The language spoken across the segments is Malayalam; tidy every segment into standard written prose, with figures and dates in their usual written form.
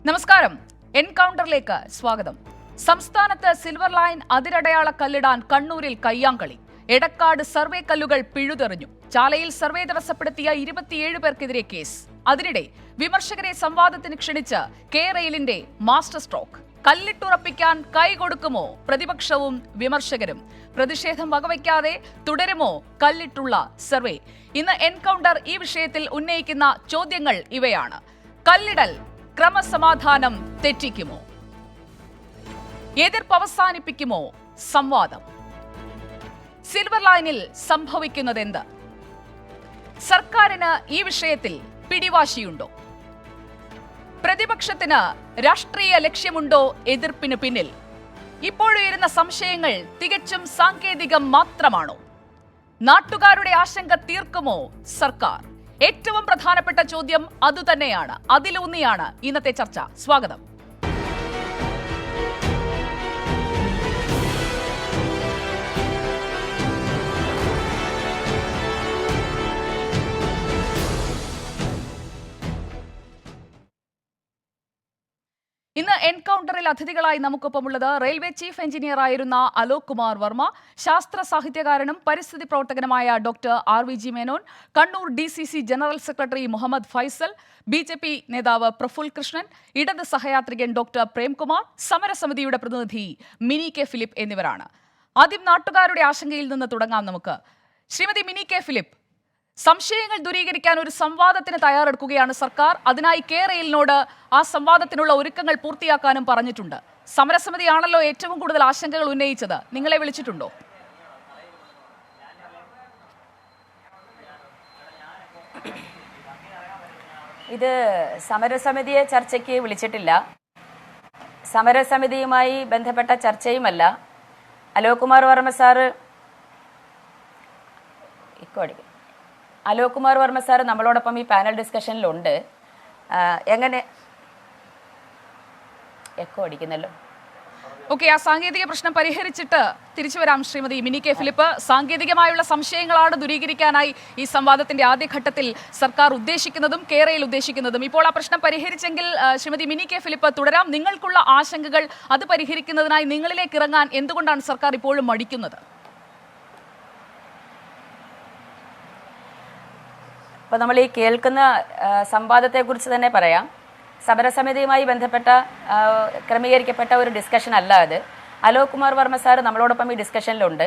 നമസ്കാരം. എൻകൗണ്ടറിലേക്ക് സ്വാഗതം. സംസ്ഥാനത്ത് സിൽവർ ലൈൻ അതിരടയാള കല്ലിടാൻ കണ്ണൂരിൽ കയ്യാങ്കളി. എടക്കാട് സർവേ കല്ലുകൾ പിഴുതെറിഞ്ഞു. ചാലയിൽ സർവേ തടസ്സപ്പെടുത്തിയ 27 പേർക്കെതിരെ കേസ്. അതിനിടെ വിമർശകരെ സംവാദത്തിന് ക്ഷണിച്ച് കെ റെയിലിന്റെ മാസ്റ്റർ സ്ട്രോക്ക്. കല്ലിട്ടുറപ്പിക്കാൻ കൈകൊടുക്കുമോ പ്രതിപക്ഷവും വിമർശകരും? പ്രതിഷേധം വകവയ്ക്കാതെ തുടരുമോ കല്ലിട്ടുള്ള സർവേ? ഇന്ന് എൻകൗണ്ടർ ഈ വിഷയത്തിൽ ഉന്നയിക്കുന്ന ചോദ്യങ്ങൾ ഇവയാണ്. കല്ലിടൽ ക്രമസമാധാനം തെറ്റിക്കുമോ? എതിർപ്പ് അവസാനിപ്പിക്കുമോ സംവാദം? സിൽവർ ലൈനിൽ സംഭവിക്കുന്നതെന്ത്? സർക്കാരിന് ഈ വിഷയത്തിൽ പിടിവാശിയുണ്ടോ? പ്രതിപക്ഷത്തിന് രാഷ്ട്രീയ ലക്ഷ്യമുണ്ടോ എതിർപ്പിന് പിന്നിൽ? ഇപ്പോഴുയരുന്ന സംശയങ്ങൾ തികച്ചും സാങ്കേതികം മാത്രമാണോ? നാട്ടുകാരുടെ ആശങ്ക തീർക്കുമോ സർക്കാർ? ഏറ്റവും പ്രധാനപ്പെട്ട ചോദ്യം അതുതന്നെയാണ്. അതിലൂന്നിയാണ് ഇന്നത്തെ ചർച്ച. സ്വാഗതം. ഇന്ന് എൻകൗണ്ടറിൽ അതിഥികളായി നമുക്കൊപ്പമുള്ളത് റെയിൽവേ ചീഫ് എഞ്ചിനീയർ ആയിരുന്ന അലോക് കുമാർ വർമ്മ, ശാസ്ത്ര സാഹിത്യകാരനും പരിസ്ഥിതി പ്രവർത്തകനുമായ doctor RVG Menon, Kannur DCC general secretary Muhammad Faisal, BJP നേതാവ് പ്രഫുൽ കൃഷ്ണൻ, ഇടത് സഹയാത്രികൻ ഡോക്ടർ പ്രേംകുമാർ, സമരസമിതിയുടെ പ്രതിനിധി മിനി കെ ഫിലിപ്പ് എന്നിവരാണ്. ആദ്യം നാട്ടുകാരുടെ ആശങ്കയിൽ നിന്ന് തുടങ്ങാം നമുക്ക്. ശ്രീമതി മിനി കെ ഫിലിപ്പ്, സംശയങ്ങൾ ദൂരീകരിക്കാൻ ഒരു സംവാദത്തിന് തയ്യാറെടുക്കുകയാണ് സർക്കാർ. അതിനായി കെ റെയിലിനോട് ആ സംവാദത്തിനുള്ള ഒരുക്കങ്ങൾ പൂർത്തിയാക്കാനും പറഞ്ഞിട്ടുണ്ട്. സമരസമിതിയാണല്ലോ ഏറ്റവും കൂടുതൽ ആശങ്കകൾ ഉന്നയിച്ചത്. നിങ്ങളെ വിളിച്ചിട്ടുണ്ടോ? ഇത് സമരസമിതിയെ ചർച്ചയ്ക്ക് വിളിച്ചിട്ടില്ല. സമരസമിതിയുമായി ബന്ധപ്പെട്ട ചർച്ചയുമല്ല. അലോക് കുമാർ വർമ്മ സാറ് നമ്മളോടൊപ്പം ഈ പാനൽ ഡിസ്കഷനിലുണ്ട്. എങ്ങനെ എക്കോ അടിക്കുന്നല്ലോ. ഓക്കെ, ആ സാങ്കേതിക പ്രശ്നം പരിഹരിച്ചിട്ട് തിരിച്ചു വരാം. ശ്രീമതി മിനി കെ ഫിലിപ്പ്, സാങ്കേതികമായുള്ള സംശയങ്ങളാണ് ദൂരീകരിക്കാനായി ഈ സംവാദത്തിന്റെ ആദ്യഘട്ടത്തിൽ സർക്കാർ ഉദ്ദേശിക്കുന്നതും കെ റെയിൽ ഉദ്ദേശിക്കുന്നതും. ഇപ്പോൾ ആ പ്രശ്നം പരിഹരിച്ചെങ്കിൽ ശ്രീമതി മിനി കെ ഫിലിപ്പ് തുടരാം. നിങ്ങൾക്കുള്ള ആശങ്കകൾ അത് പരിഹരിക്കുന്നതിനായി നിങ്ങളിലേക്ക് ഇറങ്ങാൻ എന്തുകൊണ്ടാണ് സർക്കാർ ഇപ്പോഴും മടിക്കുന്നത്? അപ്പോൾ നമ്മൾ ഈ കേൾക്കുന്ന സംവാദത്തെക്കുറിച്ച് തന്നെ പറയാം. സമരസമിതിയുമായി ബന്ധപ്പെട്ട ക്രമീകരിക്കപ്പെട്ട ഒരു ഡിസ്കഷൻ അല്ല അത്. അലോക് കുമാർ വർമ്മ സാർ നമ്മളോടൊപ്പം ഈ ഡിസ്കഷനിലുണ്ട്.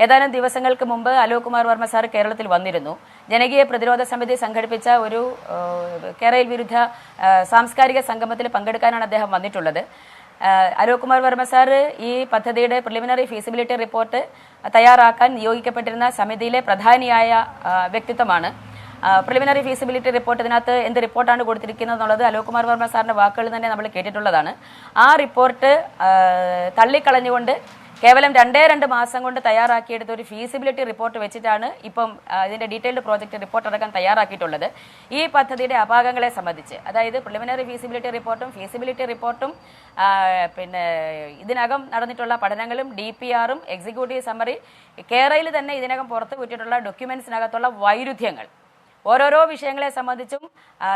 ഏതാനും ദിവസങ്ങൾക്ക് മുമ്പ് അലോക് കുമാർ വർമ്മ സാർ കേരളത്തിൽ വന്നിരുന്നു. ജനകീയ പ്രതിരോധ സമിതി സംഘടിപ്പിച്ച ഒരു കേരള വിരുദ്ധ സാംസ്കാരിക സംഗമത്തിൽ പങ്കെടുക്കാനാണ് അദ്ദേഹം വന്നിട്ടുള്ളത്. അലോക് കുമാർ വർമ്മ സാർ ഈ പദ്ധതിയുടെ പ്രിലിമിനറി ഫീസിബിലിറ്റി റിപ്പോർട്ട് തയ്യാറാക്കാൻ നിയോഗിക്കപ്പെട്ടിരുന്ന സമിതിയിലെ പ്രധാനിയായ വ്യക്തിത്വമാണ്. പ്രിലിമിനറി ഫീസിബിലിറ്റി റിപ്പോർട്ട്, ഇതിനകത്ത് എന്ത് റിപ്പോർട്ടാണ് കൊടുത്തിരിക്കുന്നത് എന്നുള്ളത് അലോക് കുമാർ വർമ്മ സാറിന്റെ വാക്കുകൾ തന്നെ നമ്മൾ കേട്ടിട്ടുള്ളതാണ്. ആ റിപ്പോർട്ട് തള്ളിക്കളഞ്ഞുകൊണ്ട് കേവലം 2 മാസം കൊണ്ട് തയ്യാറാക്കിയെടുത്ത ഒരു ഫീസിബിലിറ്റി റിപ്പോർട്ട് വെച്ചിട്ടാണ് ഇപ്പം ഇതിന്റെ ഡീറ്റെയിൽഡ് പ്രോജക്റ്റ് റിപ്പോർട്ട് അടക്കം തയ്യാറാക്കിയിട്ടുള്ളത്. ഈ പദ്ധതിയുടെ അപാകങ്ങളെ സംബന്ധിച്ച്, അതായത് പ്രിലിമിനറി ഫീസിബിലിറ്റി റിപ്പോർട്ടും ഫീസിബിലിറ്റി റിപ്പോർട്ടും പിന്നെ ഇതിനകം നടന്നിട്ടുള്ള പഠനങ്ങളും DPR-ഉം എക്സിക്യൂട്ടീവ് സമ്മറി, കേരളയിൽ തന്നെ ഇതിനകം പുറത്തു വിട്ടിട്ടുള്ള ഡോക്യുമെന്റ്സിനകത്തുള്ള വൈരുദ്ധ്യങ്ങൾ, ഓരോരോ വിഷയങ്ങളെ സംബന്ധിച്ചും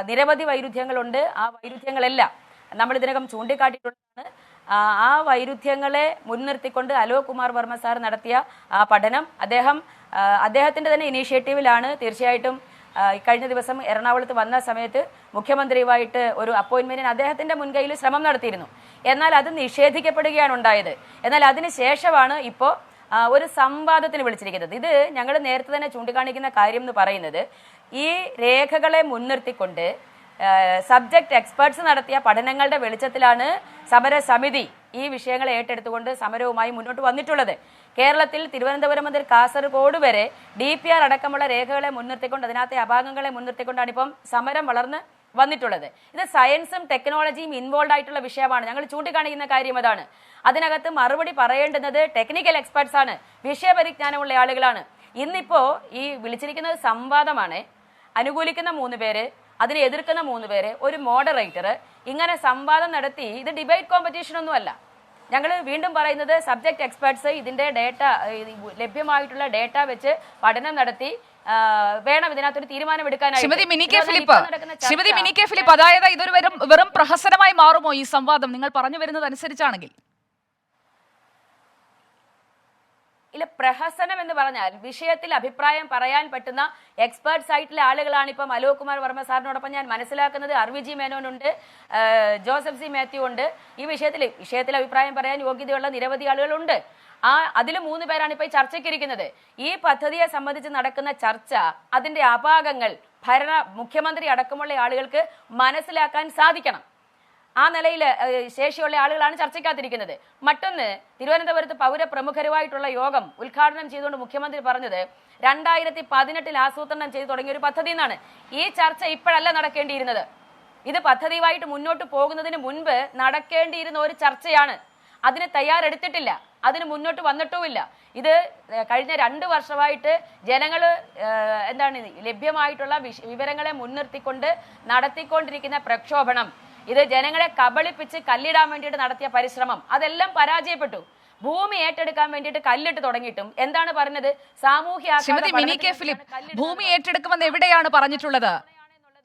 നിരവധി വൈരുദ്ധ്യങ്ങളുണ്ട്. ആ വൈരുദ്ധ്യങ്ങളെല്ലാം നമ്മൾ ഇതിനകം ചൂണ്ടിക്കാട്ടിയിട്ടുള്ളതാണ്. ആ വൈരുദ്ധ്യങ്ങളെ മുൻനിർത്തിക്കൊണ്ട് അലോക് കുമാർ വർമ്മ സാർ നടത്തിയ ആ പഠനം അദ്ദേഹത്തിന്റെ തന്നെ ഇനീഷ്യേറ്റീവിലാണ്. തീർച്ചയായിട്ടും കഴിഞ്ഞ ദിവസം എറണാകുളത്ത് വന്ന സമയത്ത് മുഖ്യമന്ത്രിയുമായിട്ട് ഒരു അപ്പോയിന്റ്മെന്റിന് അദ്ദേഹത്തിന്റെ മുൻകൈയിൽ ശ്രമം നടത്തിയിരുന്നു. എന്നാൽ അത് നിഷേധിക്കപ്പെടുകയാണ് ഉണ്ടായത്. എന്നാൽ അതിനുശേഷമാണ് ഇപ്പോൾ ഒരു സംവാദത്തിന് വിളിച്ചിരിക്കുന്നത്. ഇത് ഞങ്ങൾ നേരത്തെ തന്നെ ചൂണ്ടിക്കാണിക്കുന്ന കാര്യം എന്ന് പറയുന്നത്, ഈ രേഖകളെ മുൻനിർത്തിക്കൊണ്ട് സബ്ജക്ട് എക്സ്പേർട്സ് നടത്തിയ പഠനങ്ങളുടെ വെളിച്ചത്തിലാണ് സമരസമിതി ഈ വിഷയങ്ങളെ ഏറ്റെടുത്തുകൊണ്ട് സമരവുമായി മുന്നോട്ട് വന്നിട്ടുള്ളത്. കേരളത്തിൽ തിരുവനന്തപുരം മുതൽ കാസർഗോഡ് വരെ DPR അടക്കമുള്ള രേഖകളെ മുൻനിർത്തിക്കൊണ്ട്, അതിനകത്തെ അപാകങ്ങളെ മുൻനിർത്തിക്കൊണ്ടാണ് ഇപ്പം സമരം വളർന്ന് വന്നിട്ടുള്ളത്. ഇത് സയൻസും ടെക്നോളജിയും ഇൻവോൾവ് ആയിട്ടുള്ള വിഷയമാണ്. ഞങ്ങൾ ചൂണ്ടിക്കാണിക്കുന്ന കാര്യം അതാണ്. അതിനകത്ത് മറുപടി പറയേണ്ടുന്നത് ടെക്നിക്കൽ എക്സ്പെർട്സ് ആണ്, വിഷയപരിജ്ഞാനമുള്ള ആളുകളാണ്. ഇന്നിപ്പോ ഈ വിളിച്ചിരിക്കുന്നത് സംവാദമാണ്. അനുകൂലിക്കുന്ന 3 പേര്, അതിനെ എതിർക്കുന്ന 3 പേര്, ഒരു മോഡറേറ്റർ, ഇങ്ങനെ സംവാദം നടത്തി. ഇത് ഡിബേറ്റ് കോമ്പറ്റീഷൻ ഒന്നുമല്ല. ഞങ്ങൾ വീണ്ടും പറയുന്നത്, സബ്ജക്ട് എക്സ്പെർട്സ് ഇതിന്റെ ഡേറ്റ, ലഭ്യമായിട്ടുള്ള ഡേറ്റ വെച്ച് പഠനം നടത്തി വേണം ഇതിനകത്തൊരു തീരുമാനം എടുക്കാനായിട്ട്. ശ്രീമതി മിനി കെ ഫിലിപ്പ്, അതായത് ഇതൊരു വെറും പ്രഹസനമായി മാറുമോ ഈ സംവാദം നിങ്ങൾ പറഞ്ഞു വരുന്നത് അനുസരിച്ചാണെങ്കിൽ? ഇല്ല, പ്രഹസനം എന്ന് പറഞ്ഞാൽ വിഷയത്തിൽ അഭിപ്രായം പറയാൻ പറ്റുന്ന എക്സ്പേർട്സ് ആയിട്ടുള്ള ആളുകളാണ്. ഇപ്പം അലോക് കുമാർ വർമ്മ സാറിനോടൊപ്പം ഞാൻ മനസ്സിലാക്കുന്നത് RVG മേനോനുണ്ട്, ജോസഫ് സി മാത്യു ഉണ്ട്. ഈ വിഷയത്തിൽ അഭിപ്രായം പറയാൻ യോഗ്യതയുള്ള നിരവധി ആളുകളുണ്ട്. അതിൽ 3 പേരാണ് ഇപ്പൊ ഈ ചർച്ചയ്ക്കിരിക്കുന്നത്. ഈ പദ്ധതിയെ സംബന്ധിച്ച് നടക്കുന്ന ചർച്ച, അതിന്റെ അപാകങ്ങൾ മുഖ്യമന്ത്രി അടക്കമുള്ള ആളുകൾക്ക് മനസ്സിലാക്കാൻ സാധിക്കണം. ആ നിലയിൽ ശേഷിയുള്ള ആളുകളാണ് ചർച്ചയ്ക്കകത്തിരിക്കുന്നത്. മറ്റൊന്ന്, തിരുവനന്തപുരത്ത് പൗരപ്രമുഖരുമായിട്ടുള്ള യോഗം ഉദ്ഘാടനം ചെയ്തുകൊണ്ട് മുഖ്യമന്ത്രി പറഞ്ഞത് 2018 ആസൂത്രണം ചെയ്തു തുടങ്ങിയ ഒരു പദ്ധതി എന്നാണ്. ഈ ചർച്ച ഇപ്പോഴല്ല നടക്കേണ്ടിയിരുന്നത്. ഇത് പദ്ധതിയുമായിട്ട് മുന്നോട്ട് പോകുന്നതിന് മുൻപ് നടക്കേണ്ടിയിരുന്ന ഒരു ചർച്ചയാണ്. അതിന് തയ്യാറെടുത്തിട്ടില്ല, അതിന് മുന്നോട്ട് വന്നിട്ടുമില്ല. ഇത് കഴിഞ്ഞ 2 വർഷമായിട്ട് ജനങ്ങൾ ലഭ്യമായിട്ടുള്ള വിവരങ്ങളെ മുൻനിർത്തിക്കൊണ്ട് നടത്തിക്കൊണ്ടിരിക്കുന്ന പ്രക്ഷോഭണം, ഇത് ജനങ്ങളെ കബളിപ്പിച്ച് കല്ലിടാൻ വേണ്ടിയിട്ട് നടത്തിയ പരിശ്രമം, അതെല്ലാം പരാജയപ്പെട്ടു. ഭൂമി ഏറ്റെടുക്കാൻ വേണ്ടിയിട്ട് കല്ലിട്ട് തുടങ്ങിയിട്ടും എന്താണ് പറഞ്ഞത്? സാമൂഹ്യ ഭൂമി ഏറ്റെടുക്കുമെന്ന് എവിടെയാണ് പറഞ്ഞിട്ടുള്ളത്?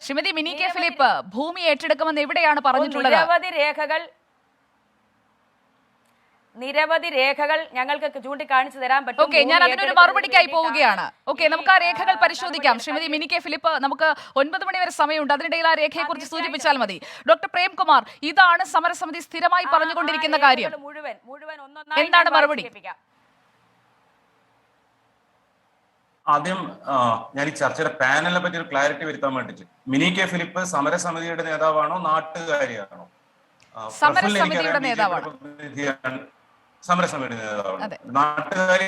ശ്രീമതി മിനി കെ ഫിലിപ്പ്, ഭൂമി ഏറ്റെടുക്കുമെന്ന് എവിടെയാണ് പറഞ്ഞിട്ടുള്ളത്? നിരവധി രേഖകൾ ഞങ്ങൾക്ക് ചൂണ്ടിക്കാണിച്ചു തരാൻ പറ്റും. ഞാൻ അതിനൊരു മറുപടിക്കായി പോവുകയാണ്. നമുക്ക് ആ രേഖകൾ പരിശോധിക്കാം. ശ്രീമതി മിനി കെ ഫിലിപ്പ്, നമുക്ക് 9 മണി വരെ സമയമുണ്ട്. അതിനിടയിൽ ആ രേഖയെ കുറിച്ച് സൂചിപ്പിച്ചാൽ മതി. ഡോക്ടർ പ്രേംകുമാർ, ഇതാണ് സമരസമിതി സ്ഥിരമായി പറഞ്ഞുകൊണ്ടിരിക്കുന്ന കാര്യം. എന്താണ് മറുപടി? ആദ്യം ഞാൻ ഈ ചർച്ചയുടെ പാനലിനെ പറ്റി ഒരു ക്ലാരിറ്റി വരുത്താൻ വേണ്ടിട്ട്, മിനി കെ ഫിലിപ്പ് സമരസമിതിയുടെ നേതാവാണോ നാട്ടുകാരിയാണോ? സമരസമിതിയുടെ നേതാവാണ്. സമരസമിതിയുടെ നേതാവാണ്. നാട്ടുകാരി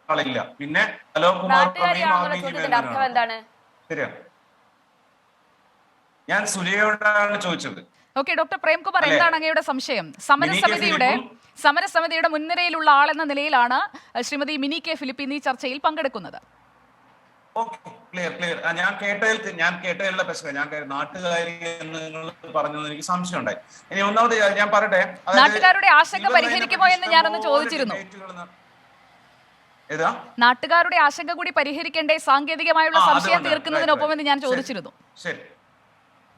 ആളില്ല. പിന്നെ അലോക് കുമാർ ശരിയാണ്. ഞാൻ സുജയോടാണ് ചോദിച്ചത്. ഓക്കെ, ഡോക്ടർ പ്രേംകുമാർ, എന്താണ് അങ്ങയുടെ സംശയം? സമരസമിതിയുടെ മുൻനിരയിലുള്ള ആളെന്ന നിലയിലാണ് ശ്രീമതി മിനി കെ ഫിലിപ്പ് ഇന്ന് ഈ ചർച്ചയിൽ പങ്കെടുക്കുന്നത്. ക്ലിയർ. ഞാൻ കേട്ടതിലുള്ള പ്രശ്നം, ഞാൻ നാട്ടുകാരി എന്ന് നിങ്ങൾ പറഞ്ഞത് എനിക്ക് സംശയം ഉണ്ടായി. ഇനി ഒന്നാമത് ഞാൻ പറയട്ടെ, നാട്ടുകാരുടെ ആശങ്ക പരിഹരിക്കുമോ എന്ന് ഞാനൊന്ന് ചോദിച്ചിരുന്നു. നാട്ടുകാരുടെ ആശങ്ക കൂടി പരിഹരിക്കേണ്ടേ സാങ്കേതികമായുള്ള സംശയം തീർക്കുന്നതിനൊപ്പം എന്ന് ഞാൻ ചോദിച്ചിരുന്നു. ശരി,